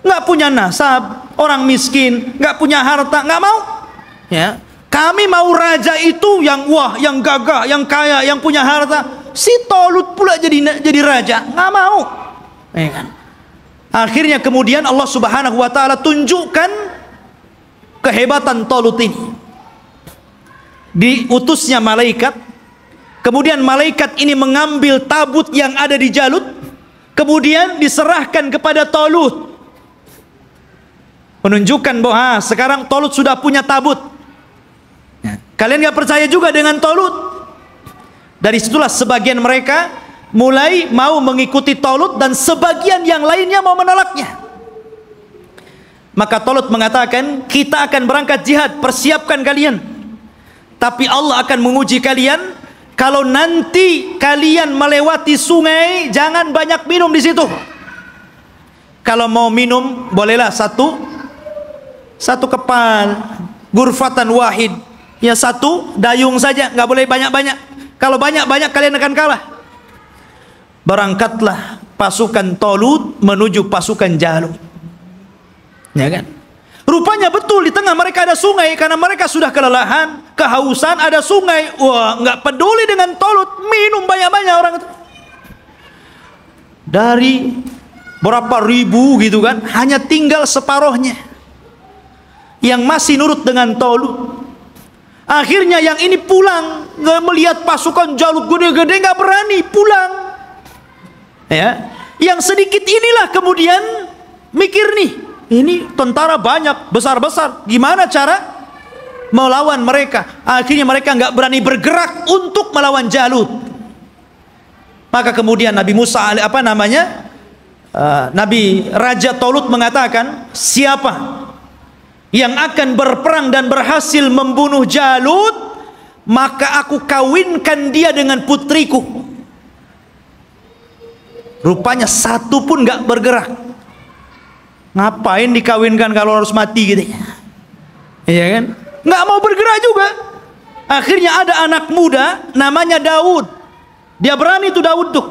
Nggak punya nasab, orang miskin, nggak punya harta, nggak mau. Ya, kami mau raja itu yang wah, yang gagah, yang kaya, yang punya harta. Si Talut pula jadi raja, nggak mau. Ya kan? Akhirnya kemudian Allah Subhanahu wa taala tunjukkan kehebatan Talut ini. Diutusnya malaikat, kemudian malaikat ini mengambil tabut yang ada di Jalut, kemudian diserahkan kepada Talut, menunjukkan bahwa sekarang Talut sudah punya tabut. Kalian gak percaya juga dengan Talut? Dari situlah sebagian mereka mulai mau mengikuti Talut dan sebagian yang lainnya mau menolaknya. Maka Talut mengatakan, kita akan berangkat jihad, persiapkan kalian, tapi Allah akan menguji kalian. Kalau nanti kalian melewati sungai, jangan banyak minum di situ. Kalau mau minum, bolehlah satu kepal, gurfatan wahid, ya satu dayung saja, nggak boleh banyak-banyak. Kalau banyak-banyak kalian akan kalah. Berangkatlah pasukan Talut menuju pasukan Jalut, ya kan? Rupanya betul di tengah mereka ada sungai, karena mereka sudah kelelahan, kehausan, ada sungai. Wah, nggak peduli dengan Talut, minum banyak-banyak orang itu. Dari berapa ribu gitu kan, hanya tinggal separohnya yang masih nurut dengan Talut. Akhirnya yang ini pulang, nggak melihat pasukan Jalut gede-gede, nggak berani pulang. Ya, yang sedikit inilah kemudian mikir nih, ini tentara banyak, besar-besar, gimana cara melawan mereka? Akhirnya mereka nggak berani bergerak untuk melawan Jalut. Maka kemudian Nabi Musa, Nabi Raja Talut mengatakan, siapa yang akan berperang dan berhasil membunuh Jalut, maka aku kawinkan dia dengan putriku. Rupanya satu pun nggak bergerak. Ngapain dikawinkan kalau harus mati gitu ya? Iya kan? Nggak mau bergerak juga. Akhirnya ada anak muda namanya Daud. Dia berani tuh Daud tuh,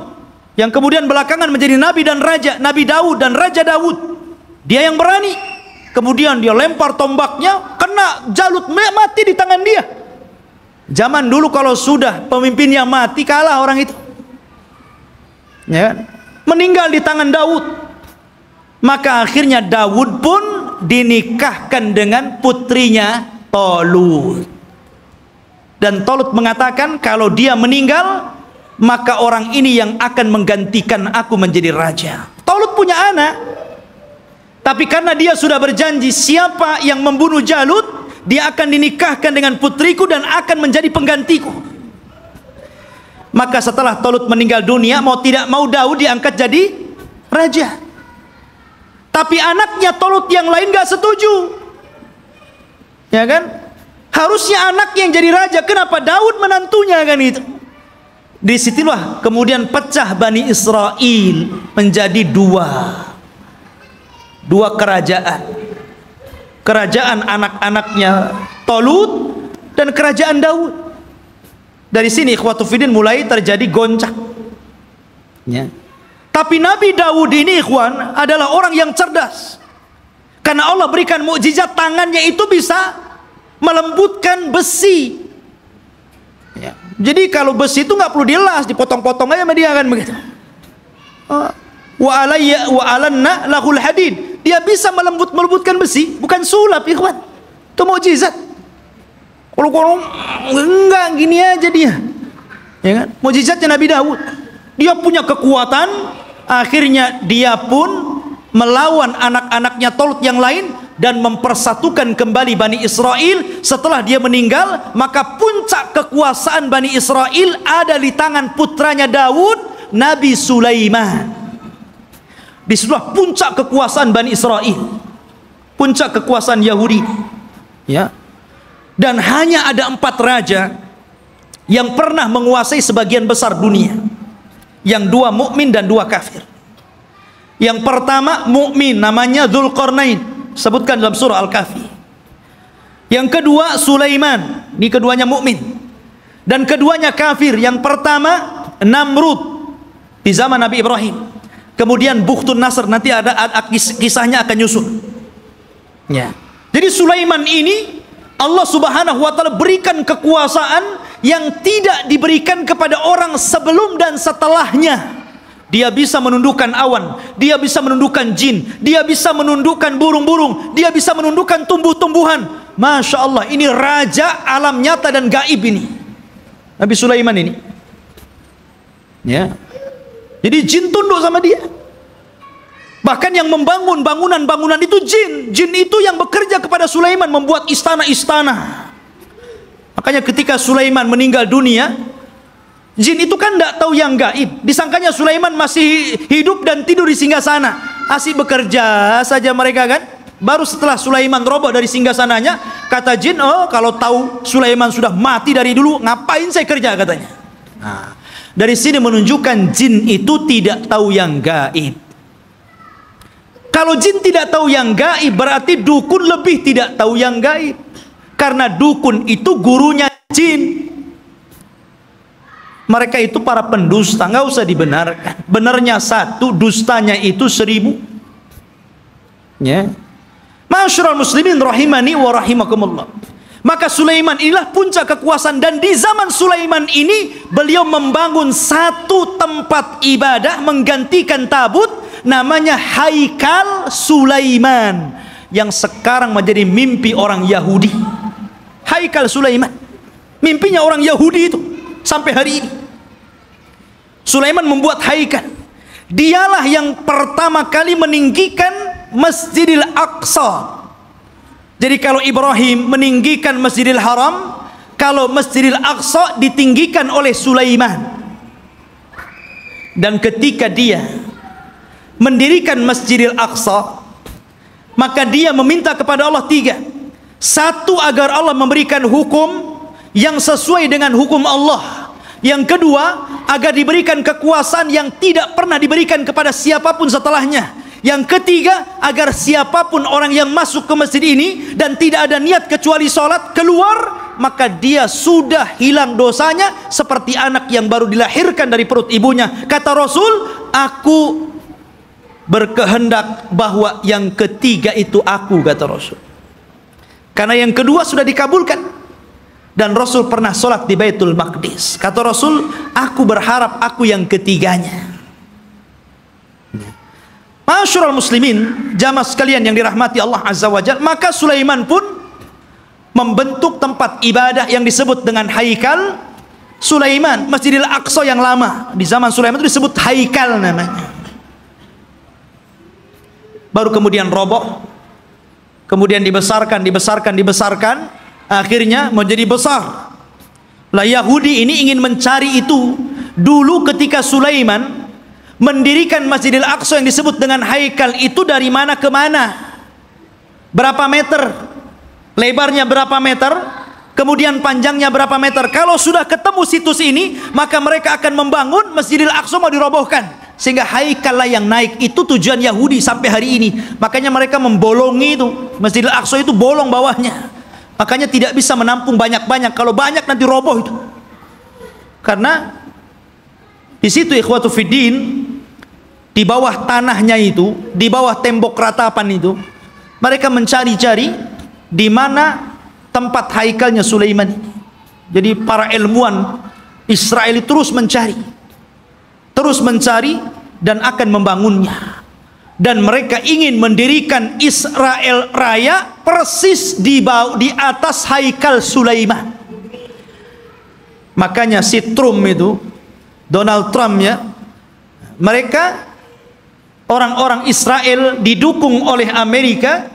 yang kemudian belakangan menjadi nabi dan raja, Nabi Daud dan Raja Daud. Dia yang berani. Kemudian dia lempar tombaknya, kena Jalut, mati di tangan dia. Zaman dulu kalau sudah pemimpinnya mati, kalah orang itu, ya kan? Meninggal di tangan Daud. Maka akhirnya Daud pun dinikahkan dengan putrinya Talut. Dan Talut mengatakan, kalau dia meninggal, maka orang ini yang akan menggantikan aku menjadi raja. Talut punya anak, tapi karena dia sudah berjanji, siapa yang membunuh Jalut, dia akan dinikahkan dengan putriku dan akan menjadi penggantiku. Maka setelah Talut meninggal dunia, mau tidak mau Daud diangkat jadi raja. Tapi anaknya Talut yang lain gak setuju, ya kan? Harusnya anak yang jadi raja, kenapa Daud menantunya kan itu? Disitulah kemudian pecah Bani Israel menjadi dua kerajaan. Kerajaan anak-anaknya Talut dan kerajaan Daud. Dari sini ikhwatu fiddin mulai terjadi goncang, ya. Tapi Nabi Daud ini ikhwan adalah orang yang cerdas, karena Allah berikan mukjizat, tangannya itu bisa melembutkan besi, ya. Jadi kalau besi itu nggak perlu dilas, dipotong-potong aja sama dia kan begitu. Wa alanna lahul hadid. Dia bisa melembutkan besi, bukan sulap ikhwan. Itu mukjizat. Kalau enggak gini aja dia, ya kan? Mukjizatnya Nabi Daud. Dia punya kekuatan, akhirnya dia pun melawan anak-anaknya Talut yang lain, dan mempersatukan kembali Bani Israel. Setelah dia meninggal, maka puncak kekuasaan Bani Israel ada di tangan putranya Daud, Nabi Sulaiman. Disitulah puncak kekuasaan Bani Israel, puncak kekuasaan Yahudi, ya. Dan hanya ada 4 raja yang pernah menguasai sebagian besar dunia, yang 2 mukmin dan 2 kafir. Yang pertama mukmin, namanya Dzulqarnain, sebutkan dalam surah Al-Kahfi. Yang kedua Sulaiman, ini keduanya mukmin, dan keduanya kafir. Yang pertama Namrud di zaman Nabi Ibrahim, kemudian Bukhtun Nasr, nanti ada kisahnya akan nyusul, ya. Jadi Sulaiman ini Allah Subhanahu wa taala berikan kekuasaan yang tidak diberikan kepada orang sebelum dan setelahnya. Dia bisa menundukkan awan, dia bisa menundukkan jin, dia bisa menundukkan burung-burung, dia bisa menundukkan tumbuh-tumbuhan. Masya Allah, ini raja alam nyata dan gaib ini, Nabi Sulaiman ini, ya. Jadi jin tunduk sama dia. Bahkan yang membangun bangunan-bangunan itu jin. Jin itu yang bekerja kepada Sulaiman, membuat istana-istana. Makanya ketika Sulaiman meninggal dunia, jin itu kan tidak tahu yang gaib. Disangkanya Sulaiman masih hidup dan tidur di singgasana. Asik bekerja saja mereka kan. Baru setelah Sulaiman roboh dari singgasananya, kata jin, oh kalau tahu Sulaiman sudah mati dari dulu, ngapain saya kerja, katanya. Nah, dari sini menunjukkan jin itu tidak tahu yang gaib. Kalau jin tidak tahu yang gaib, berarti dukun lebih tidak tahu yang gaib. Karena dukun itu gurunya jin. Mereka itu para pendusta, nggak usah dibenarkan. Benarnya 1, dustanya itu 1000. Ya. Ma'asyiral muslimin rahimani wa rahimakumullah. Maka Sulaiman inilah puncak kekuasaan, dan di zaman Sulaiman ini beliau membangun 1 tempat ibadah menggantikan tabut, namanya Haikal Sulaiman, yang sekarang menjadi mimpi orang Yahudi. Haikal Sulaiman, mimpinya orang Yahudi itu sampai hari ini. Sulaiman membuat haikal. Dialah yang pertama kali meninggikan Masjidil Aqsa. Jadi kalau Ibrahim meninggikan Masjidil Haram, kalau Masjidil Aqsa ditinggikan oleh Sulaiman. Dan ketika dia mendirikan Masjidil Aqsa, maka dia meminta kepada Allah 3. 1, agar Allah memberikan hukum yang sesuai dengan hukum Allah. Yang kedua, agar diberikan kekuasaan yang tidak pernah diberikan kepada siapapun setelahnya. Yang ketiga, agar siapapun orang yang masuk ke masjid ini dan tidak ada niat kecuali sholat, keluar, maka dia sudah hilang dosanya seperti anak yang baru dilahirkan dari perut ibunya. Kata Rasul, aku berkehendak bahwa yang ketiga itu aku, kata Rasul. Karena yang kedua sudah dikabulkan. Dan Rasul pernah sholat di Baitul Maqdis. Kata Rasul, aku berharap aku yang ketiganya. Ma'asyiral muslimin, jamaah sekalian yang dirahmati Allah Azza wa Jalla, maka Sulaiman pun membentuk tempat ibadah yang disebut dengan Haikal Sulaiman, Masjidil Aqsa yang lama. Di zaman Sulaiman itu disebut Haikal namanya. Baru kemudian roboh, kemudian dibesarkan, akhirnya menjadi besar. Lah Yahudi ini ingin mencari itu. Dulu ketika Sulaiman mendirikan Masjidil Aqsa yang disebut dengan Haikal itu, dari mana ke mana, berapa meter, lebarnya berapa meter, kemudian panjangnya berapa meter. Kalau sudah ketemu situs ini, maka mereka akan membangun Masjidil Aqsa, mau dirobohkan. Sehingga Haikal lah yang naik. Itu tujuan Yahudi sampai hari ini. Makanya mereka membolongi itu, Masjidil Aqsa itu bolong bawahnya. Makanya tidak bisa menampung banyak-banyak. Kalau banyak nanti roboh itu. Karena di situ ikhwatu fiddin, di bawah tanahnya itu, di bawah tembok ratapan itu, mereka mencari-cari di mana tempat haikalnya Sulaiman ini. Jadi para ilmuwan Israel terus mencari dan akan membangunnya. Dan mereka ingin mendirikan Israel Raya persis di atas Haikal Sulaiman. Makanya si Trump itu, Donald Trump ya, mereka orang-orang Israel didukung oleh Amerika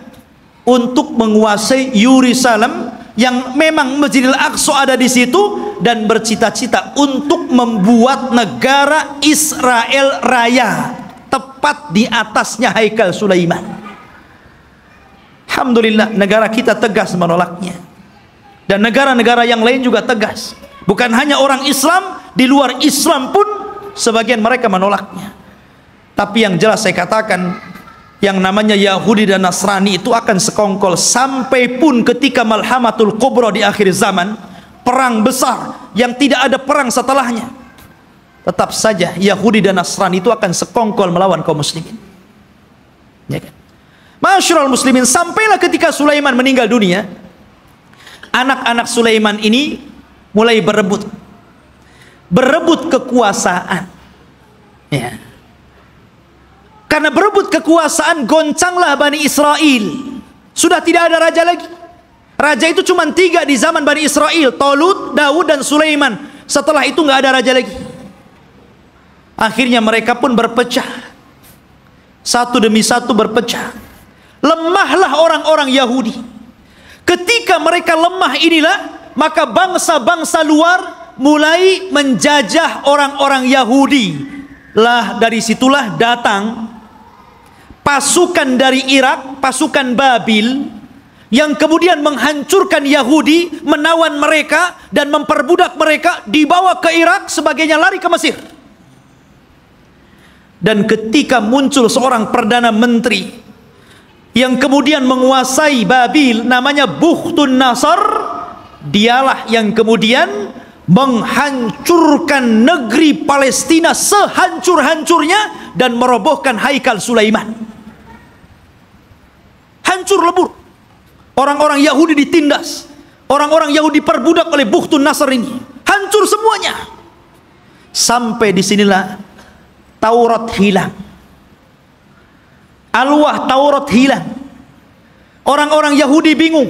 untuk menguasai Yerusalem yang memang Masjidil Aqsa ada di situ, dan bercita-cita untuk membuat negara Israel Raya tepat di atasnya Haikal Sulaiman. Alhamdulillah, negara kita tegas menolaknya, dan negara-negara yang lain juga tegas. Bukan hanya orang Islam, di luar Islam pun sebagian mereka menolaknya. Tapi yang jelas saya katakan, yang namanya Yahudi dan Nasrani itu akan sekongkol sampai pun ketika Malhamatul Kubra di akhir zaman, perang besar yang tidak ada perang setelahnya, tetap saja Yahudi dan Nasrani itu akan sekongkol melawan kaum muslimin. Ya kan? Masyarul muslimin, sampailah ketika Sulaiman meninggal dunia, anak-anak Sulaiman ini mulai berebut kekuasaan. Ya. Karena berebut kekuasaan, goncanglah Bani Israel. Sudah tidak ada raja lagi. Raja itu cuma 3 di zaman Bani Israel, Talut, Daud, dan Sulaiman. Setelah itu nggak ada raja lagi. Akhirnya mereka pun berpecah, satu demi satu berpecah. Lemahlah orang-orang Yahudi. Ketika mereka lemah inilah, maka bangsa-bangsa luar mulai menjajah orang-orang Yahudi. Lah dari situlah datang pasukan dari Irak, pasukan Babil, yang kemudian menghancurkan Yahudi, menawan mereka dan memperbudak mereka, dibawa ke Irak, sebagainya lari ke Mesir. Dan ketika muncul seorang perdana menteri yang kemudian menguasai Babil, namanya Bukhtun Nasr, dialah yang kemudian menghancurkan negeri Palestina sehancur-hancurnya dan merobohkan Haikal Sulaiman. Hancur lebur. Orang-orang Yahudi ditindas, orang-orang Yahudi perbudak oleh Bukhtun Nasr ini. Hancur semuanya. Sampai disinilah Taurat hilang. Alwah Taurat hilang. Orang-orang Yahudi bingung.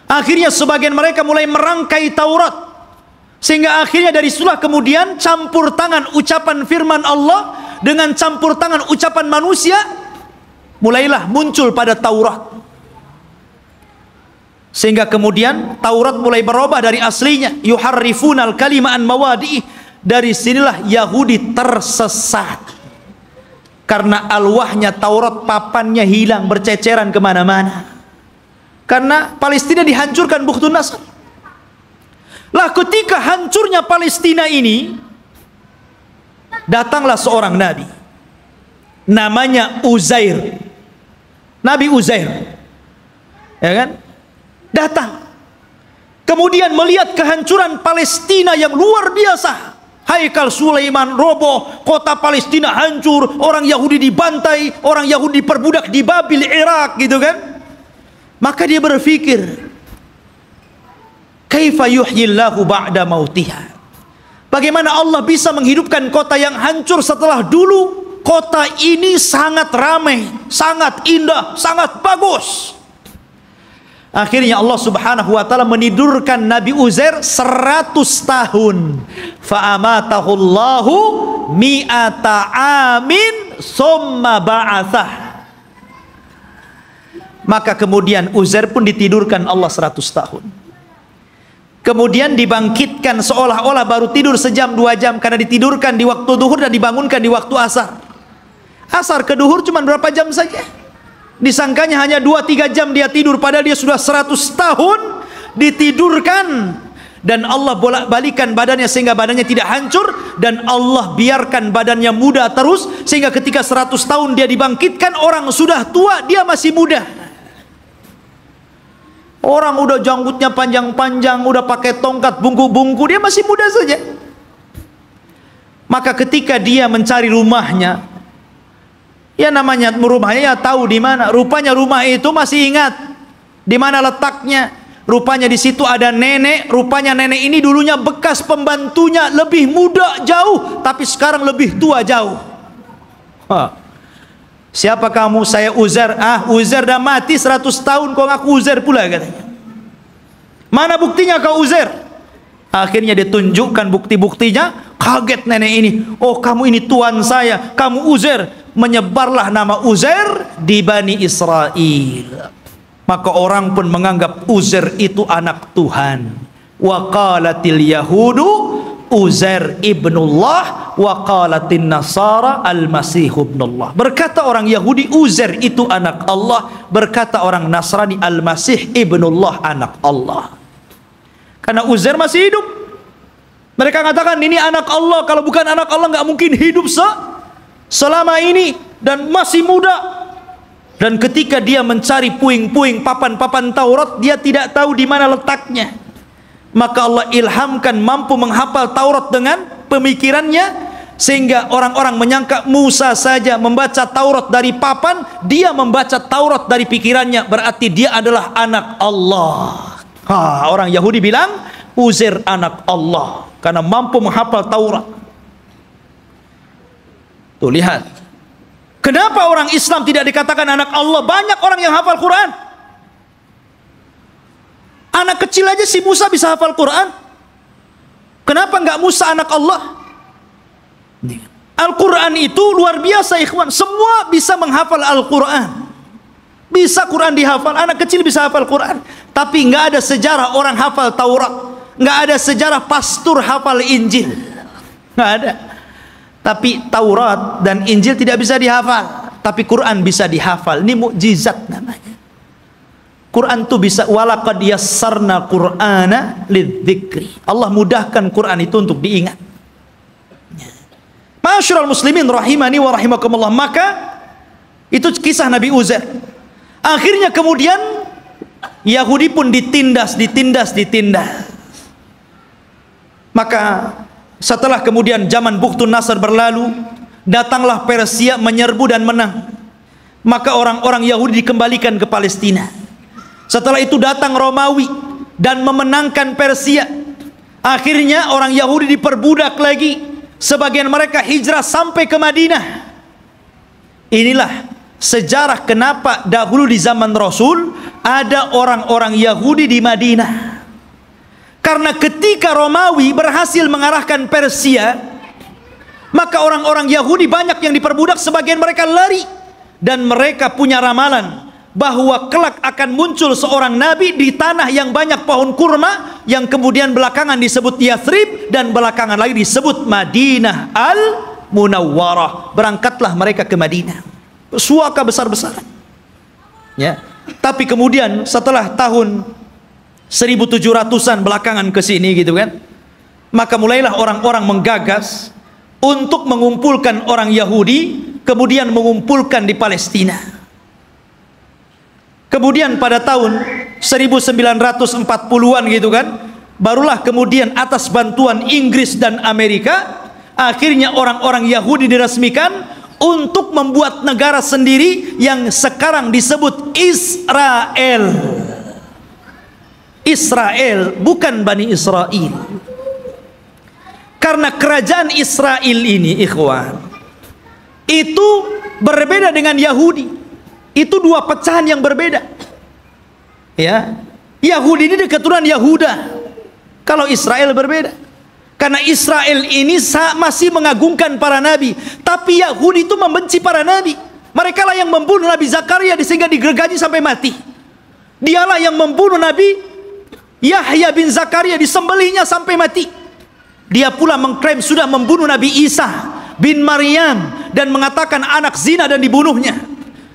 Akhirnya sebagian mereka mulai merangkai Taurat, sehingga akhirnya dari situlah kemudian campur tangan ucapan firman Allah dengan campur tangan ucapan manusia, mulailah muncul pada Taurat. Sehingga kemudian Taurat mulai berubah dari aslinya, yuharrifunal kalima an mawadi'i. Dari sinilah Yahudi tersesat, karena alwahnya Taurat, papannya hilang, berceceran kemana-mana. Karena Palestina dihancurkan Bukhtun Nasr. Lah ketika hancurnya Palestina ini, datanglah seorang nabi, namanya Uzair. Nabi Uzair, ya kan? Datang, kemudian melihat kehancuran Palestina yang luar biasa. Haikal Sulaiman roboh, kota Palestina hancur, orang Yahudi dibantai, orang Yahudi diperbudak di Babil, Irak, gitu kan? Maka dia berpikir, kaifa yuhyillahu ba'da mautiha? Bagaimana Allah bisa menghidupkan kota yang hancur setelah dulu kota ini sangat ramai, sangat indah, sangat bagus? Akhirnya Allah subhanahu wa ta'ala menidurkan Nabi Uzair 100 tahun. Fa'amatahullahu mi'ata amin summa ba'athah. Maka kemudian Uzair pun ditidurkan Allah 100 tahun. Kemudian dibangkitkan seolah-olah baru tidur sejam 2 jam, karena ditidurkan di waktu duhur dan dibangunkan di waktu asar. Asar ke duhur cuma berapa jam saja. Disangkanya hanya 2-3 jam dia tidur, padahal dia sudah 100 tahun ditidurkan. Dan Allah bolak-balikan badannya sehingga badannya tidak hancur, dan Allah biarkan badannya muda terus, sehingga ketika 100 tahun dia dibangkitkan, orang sudah tua dia masih muda. Orang udah janggutnya panjang-panjang, udah pakai tongkat bungku-bungku, dia masih muda saja. Maka ketika dia mencari rumahnya, ya namanya rumahnya ya tahu di mana. Rupanya rumah itu masih ingat di mana letaknya. Rupanya di situ ada nenek. Rupanya nenek ini dulunya bekas pembantunya, lebih muda jauh, tapi sekarang lebih tua jauh. Siapa kamu? Saya Uzair. Ah, Uzair dah mati 100 tahun, kau ngaku Uzair pula, katanya. Mana buktinya kau Uzair? Akhirnya ditunjukkan bukti-buktinya. Kaget nenek ini. Oh, kamu ini tuan saya, kamu Uzair. Menyebarlah nama Uzair di Bani Israel. Maka orang pun menganggap Uzair itu anak Tuhan. Wa qalatil yahudu Uzair ibnullah wa qalatin nasara al-masih ibnullah. Berkata orang Yahudi Uzair itu anak Allah, berkata orang Nasrani al-masih ibnullah anak Allah. Karena Uzair masih hidup. Mereka katakan ini anak Allah, kalau bukan anak Allah nggak mungkin hidup selama ini dan masih muda. Dan ketika dia mencari puing-puing papan-papan Taurat, dia tidak tahu di mana letaknya. Maka Allah ilhamkan mampu menghafal Taurat dengan pemikirannya, sehingga orang-orang menyangka Musa saja membaca Taurat dari papan, dia membaca Taurat dari pikirannya, berarti dia adalah anak Allah. Orang Yahudi bilang Uzair anak Allah karena mampu menghafal Taurat. Tuh lihat. Kenapa orang Islam tidak dikatakan anak Allah? Banyak orang yang hafal Quran. Anak kecil aja si Musa bisa hafal Quran. Kenapa enggak Musa anak Allah? Al-Quran itu luar biasa ikhwan. Semua bisa menghafal Al-Quran. Bisa Quran dihafal. Anak kecil bisa hafal Quran. Tapi enggak ada sejarah orang hafal Taurat. Enggak ada sejarah pastor hafal Injil. Enggak ada. Tapi Taurat dan Injil tidak bisa dihafal, tapi Quran bisa dihafal. Ini mukjizat namanya. Quran itu bisa, walaqad yassarna Qur'ana lidzikri. Allah mudahkan Quran itu untuk diingat. Ma'asyiral muslimin rahimani wa rahimakumullah. Maka itu kisah Nabi Uzair. Akhirnya kemudian Yahudi pun ditindas. Maka setelah kemudian zaman Bukhtun Nasr berlalu, datanglah Persia menyerbu dan menang. Maka orang-orang Yahudi dikembalikan ke Palestina. Setelah itu datang Romawi dan memenangkan Persia. Akhirnya orang Yahudi diperbudak lagi. Sebagian mereka hijrah sampai ke Madinah. Inilah sejarah kenapa dahulu di zaman Rasul ada orang-orang Yahudi di Madinah. Karena ketika Romawi berhasil mengarahkan Persia, maka orang-orang Yahudi banyak yang diperbudak, sebagian mereka lari. Dan mereka punya ramalan bahwa kelak akan muncul seorang nabi di tanah yang banyak pohon kurma, yang kemudian belakangan disebut Yathrib dan belakangan lagi disebut Madinah Al-Munawwarah. Berangkatlah mereka ke Madinah, suaka besar-besaran. Ya. Tapi kemudian setelah tahun 1700-an belakangan ke sini gitu kan, maka mulailah orang-orang menggagas untuk mengumpulkan orang Yahudi, kemudian mengumpulkan di Palestina. Kemudian pada tahun 1940-an gitu kan, barulah kemudian atas bantuan Inggris dan Amerika, akhirnya orang-orang Yahudi diresmikan untuk membuat negara sendiri yang sekarang disebut Israel. Israel, bukan Bani Israel. Karena kerajaan Israel ini ikhwan, itu berbeda dengan Yahudi. Itu dua pecahan yang berbeda. Ya, Yahudi ini keturunan Yahuda. Kalau Israel berbeda. Karena Israel ini masih mengagungkan para nabi, tapi Yahudi itu membenci para nabi. Mereka lah yang membunuh Nabi Zakaria sehingga digergaji sampai mati. Dialah yang membunuh Nabi Yahya bin Zakaria, disembelihnya sampai mati. Dia pula mengklaim sudah membunuh Nabi Isa bin Maryam dan mengatakan anak zina dan dibunuhnya.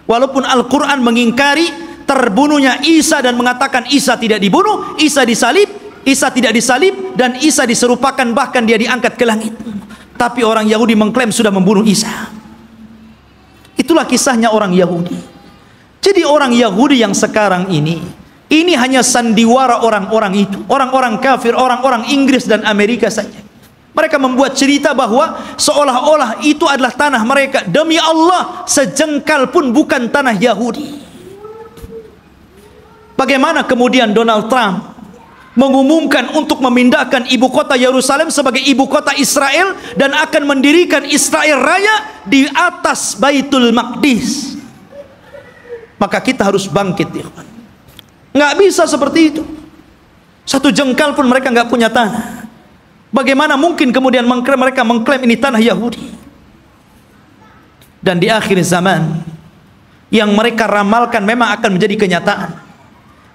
Walaupun Al-Quran mengingkari terbunuhnya Isa dan mengatakan Isa tidak dibunuh, Isa disalib, Isa tidak disalib, dan Isa diserupakan bahkan dia diangkat ke langit. Tapi orang Yahudi mengklaim sudah membunuh Isa. Itulah kisahnya orang Yahudi. Jadi orang Yahudi yang sekarang ini hanya sandiwara orang-orang itu, orang-orang kafir, orang-orang Inggris dan Amerika saja. Mereka membuat cerita bahwa seolah-olah itu adalah tanah mereka. Demi Allah, sejengkal pun bukan tanah Yahudi. Bagaimana kemudian Donald Trump mengumumkan untuk memindahkan ibu kota Yerusalem sebagai ibu kota Israel dan akan mendirikan Israel Raya di atas Baitul Maqdis? Maka kita harus bangkit, ya. Nggak bisa seperti itu. Satu jengkal pun mereka nggak punya tanah. Bagaimana mungkin kemudian mereka mengklaim ini tanah Yahudi? Dan di akhir zaman yang mereka ramalkan memang akan menjadi kenyataan.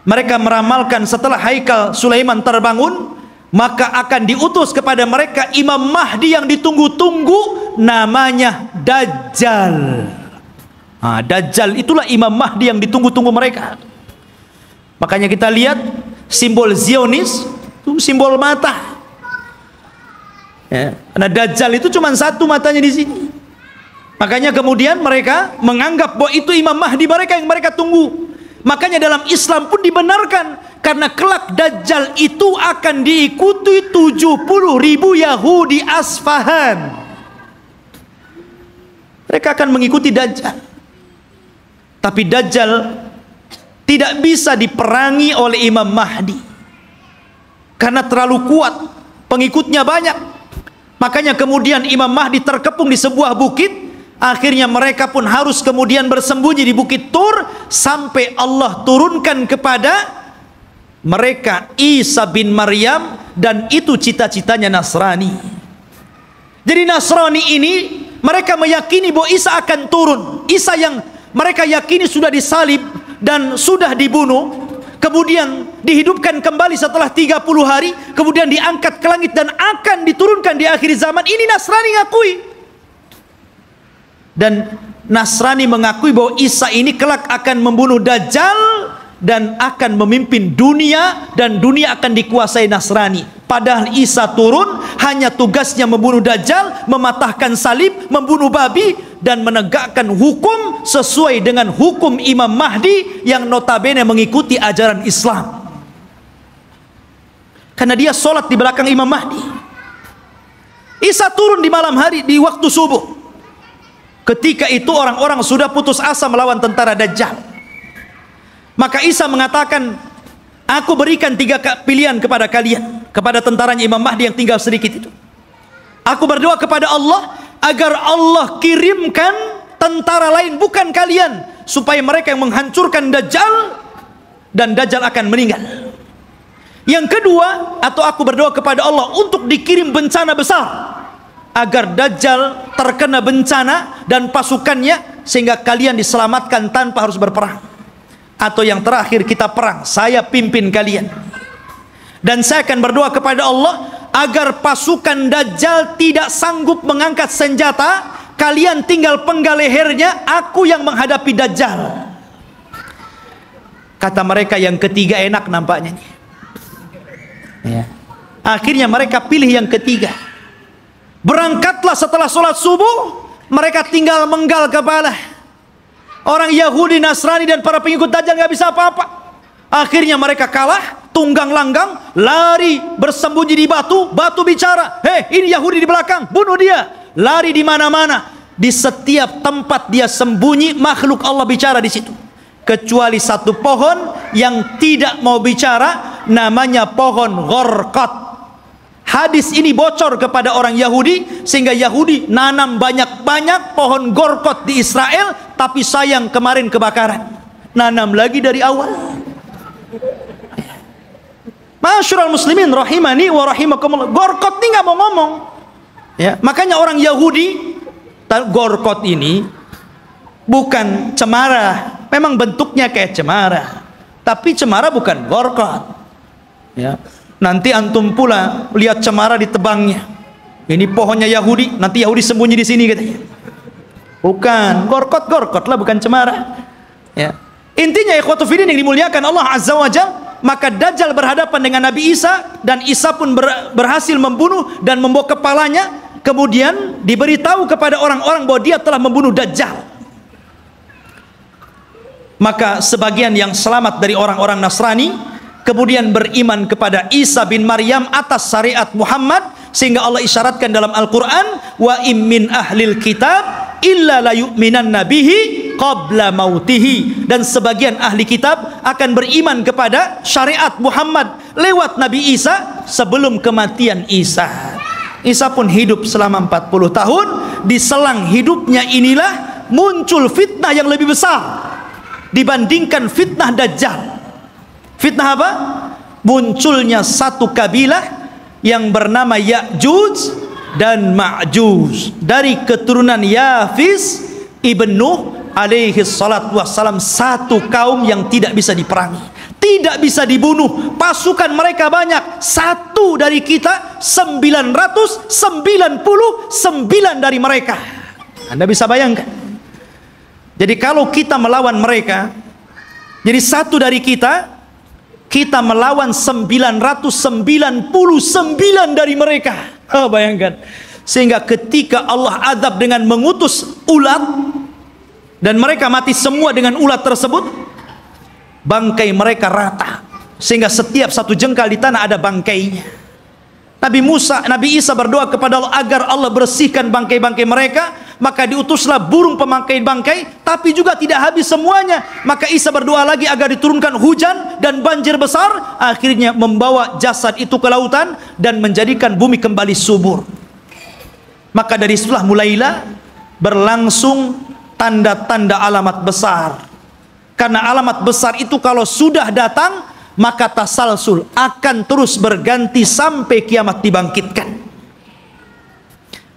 mereka meramalkan setelah Haikal Sulaiman terbangun, maka akan diutus kepada mereka Imam Mahdi yang ditunggu-tunggu, namanya Dajjal. Dajjal itulah Imam Mahdi yang ditunggu-tunggu mereka. Makanya kita lihat simbol Zionis itu simbol mata. Karena Dajjal itu cuma satu matanya di sini. Makanya kemudian mereka menganggap bahwa itu Imam Mahdi mereka yang mereka tunggu. Makanya dalam Islam pun dibenarkan, karena kelak Dajjal itu akan diikuti 70.000 Yahudi Asfahan. Mereka akan mengikuti Dajjal. Tapi Dajjal tidak bisa diperangi oleh Imam Mahdi karena terlalu kuat, pengikutnya banyak. Makanya kemudian Imam Mahdi terkepung di sebuah bukit. Akhirnya mereka pun harus kemudian bersembunyi di Bukit Tur, sampai Allah turunkan kepada mereka Isa bin Maryam, dan itu cita-citanya Nasrani. Jadi Nasrani ini mereka meyakini bahwa Isa akan turun. Isa yang mereka yakini sudah disalib dan sudah dibunuh, kemudian dihidupkan kembali setelah 30 hari, kemudian diangkat ke langit dan akan diturunkan di akhir zaman. Ini Nasrani ngakui. Dan Nasrani mengakui bahwa Isa ini kelak akan membunuh Dajjal dan akan memimpin dunia, dan dunia akan dikuasai Nasrani. Padahal Isa turun hanya tugasnya membunuh Dajjal, mematahkan salib, membunuh babi, dan menegakkan hukum sesuai dengan hukum Imam Mahdi yang notabene mengikuti ajaran Islam. Karena dia sholat di belakang Imam Mahdi. Isa turun di malam hari di waktu subuh. Ketika itu orang-orang sudah putus asa melawan tentara Dajjal. Maka Isa mengatakan, aku berikan 3 pilihan kepada kalian, kepada tentaranya Imam Mahdi yang tinggal sedikit itu. Aku berdoa kepada Allah agar Allah kirimkan tentara lain bukan kalian, supaya mereka yang menghancurkan Dajjal, dan Dajjal akan meninggal. Yang kedua, atau aku berdoa kepada Allah untuk dikirim bencana besar, agar Dajjal terkena bencana dan pasukannya, sehingga kalian diselamatkan tanpa harus berperang. Atau yang terakhir, kita perang, saya pimpin kalian. Dan saya akan berdoa kepada Allah agar pasukan Dajjal tidak sanggup mengangkat senjata, kalian tinggal penggal lehernya, aku yang menghadapi Dajjal. Kata mereka yang ketiga enak nampaknya nih. Ya. Akhirnya mereka pilih yang ketiga. Berangkatlah setelah sholat subuh, mereka tinggal menggal kepala. Orang Yahudi, Nasrani, dan para pengikut Dajjal nggak bisa apa-apa. Akhirnya mereka kalah, tunggang langgang, lari bersembunyi di batu. Batu bicara, hei ini Yahudi di belakang, bunuh dia. Lari di mana-mana, di setiap tempat dia sembunyi, makhluk Allah bicara di situ. Kecuali satu pohon yang tidak mau bicara, namanya pohon Gharqad. Hadis ini bocor kepada orang Yahudi, sehingga Yahudi nanam banyak-banyak pohon Gharqad di Israel, tapi sayang kemarin kebakaran. Nanam lagi dari awal. Ma'asyiral muslimin rahimani wa rahimakumullah. Gharqad ini nggak mau ngomong. Ya, makanya orang Yahudi, Gharqad ini bukan cemara. Memang bentuknya kayak cemara, tapi cemara bukan Gharqad. Ya. Nanti antum pula lihat cemara di tebangnya. Ini pohonnya Yahudi, nanti Yahudi sembunyi di sini katanya. Bukan, Gharqad lah, bukan cemara. Ya. Intinya ikhwatu fillah yang dimuliakan Allah Azza wa Jalla, maka Dajjal berhadapan dengan Nabi Isa, dan Isa pun berhasil membunuh dan membawa kepalanya. Kemudian diberitahu kepada orang-orang bahwa dia telah membunuh Dajjal. Maka sebagian yang selamat dari orang-orang Nasrani kemudian beriman kepada Isa bin Maryam atas syariat Muhammad, sehingga Allah isyaratkan dalam Al-Quran, wa im min ahlil kitab illa la yu'minanna bihi qabla mautihi. Dan sebagian ahli kitab akan beriman kepada syariat Muhammad lewat Nabi Isa sebelum kematian Isa. Isa pun hidup selama 40 tahun. Di selang hidupnya inilah muncul fitnah yang lebih besar dibandingkan fitnah Dajjal. Fitnah apa? Munculnya satu kabilah yang bernama Ya'juj dan Ma'juj dari keturunan Yafis ibn Nuh alaihi salatu wassalam, satu kaum yang tidak bisa diperangi. tidak bisa dibunuh, pasukan mereka banyak, satu dari kita 999 dari mereka. Anda bisa bayangkan. Jadi kalau kita melawan mereka, jadi satu dari kita melawan 999 dari mereka. Bayangkan. Sehingga ketika Allah azab dengan mengutus ulat dan mereka mati semua dengan ulat tersebut, bangkai mereka rata, sehingga setiap satu jengkal di tanah ada bangkainya. Nabi Isa berdoa kepada Allah agar Allah bersihkan bangkai-bangkai mereka, maka diutuslah burung pemangkai bangkai, tapi juga tidak habis semuanya. Maka Isa berdoa lagi agar diturunkan hujan dan banjir besar, akhirnya membawa jasad itu ke lautan dan menjadikan bumi kembali subur. Maka dari situlah mulailah berlangsung tanda-tanda alamat besar. Karena alamat besar itu kalau sudah datang, maka tasalsul akan terus berganti sampai kiamat dibangkitkan.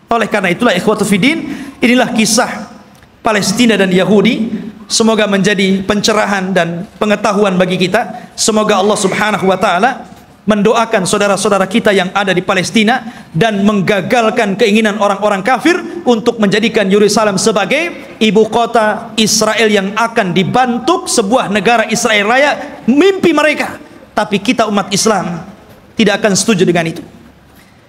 Oleh karena itulah ikhwatu fiddin, inilah kisah Palestina dan Yahudi. Semoga menjadi pencerahan dan pengetahuan bagi kita. Semoga Allah subhanahu wa ta'ala mendoakan saudara-saudara kita yang ada di Palestina dan menggagalkan keinginan orang-orang kafir untuk menjadikan Yerusalem sebagai ibu kota Israel yang akan dibentuk sebuah negara Israel Raya. Mimpi mereka, tapi kita umat Islam tidak akan setuju dengan itu.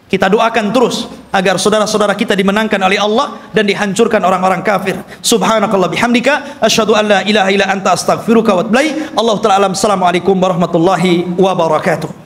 Kita doakan terus agar saudara-saudara kita dimenangkan oleh Allah dan dihancurkan orang-orang kafir. Subhanakallah bihamdika asyhadu an la ilaha illa anta astaghfiruka wa atubu ilaik. Allahu ta'ala alam. Assalamualaikum warahmatullahi wabarakatuh.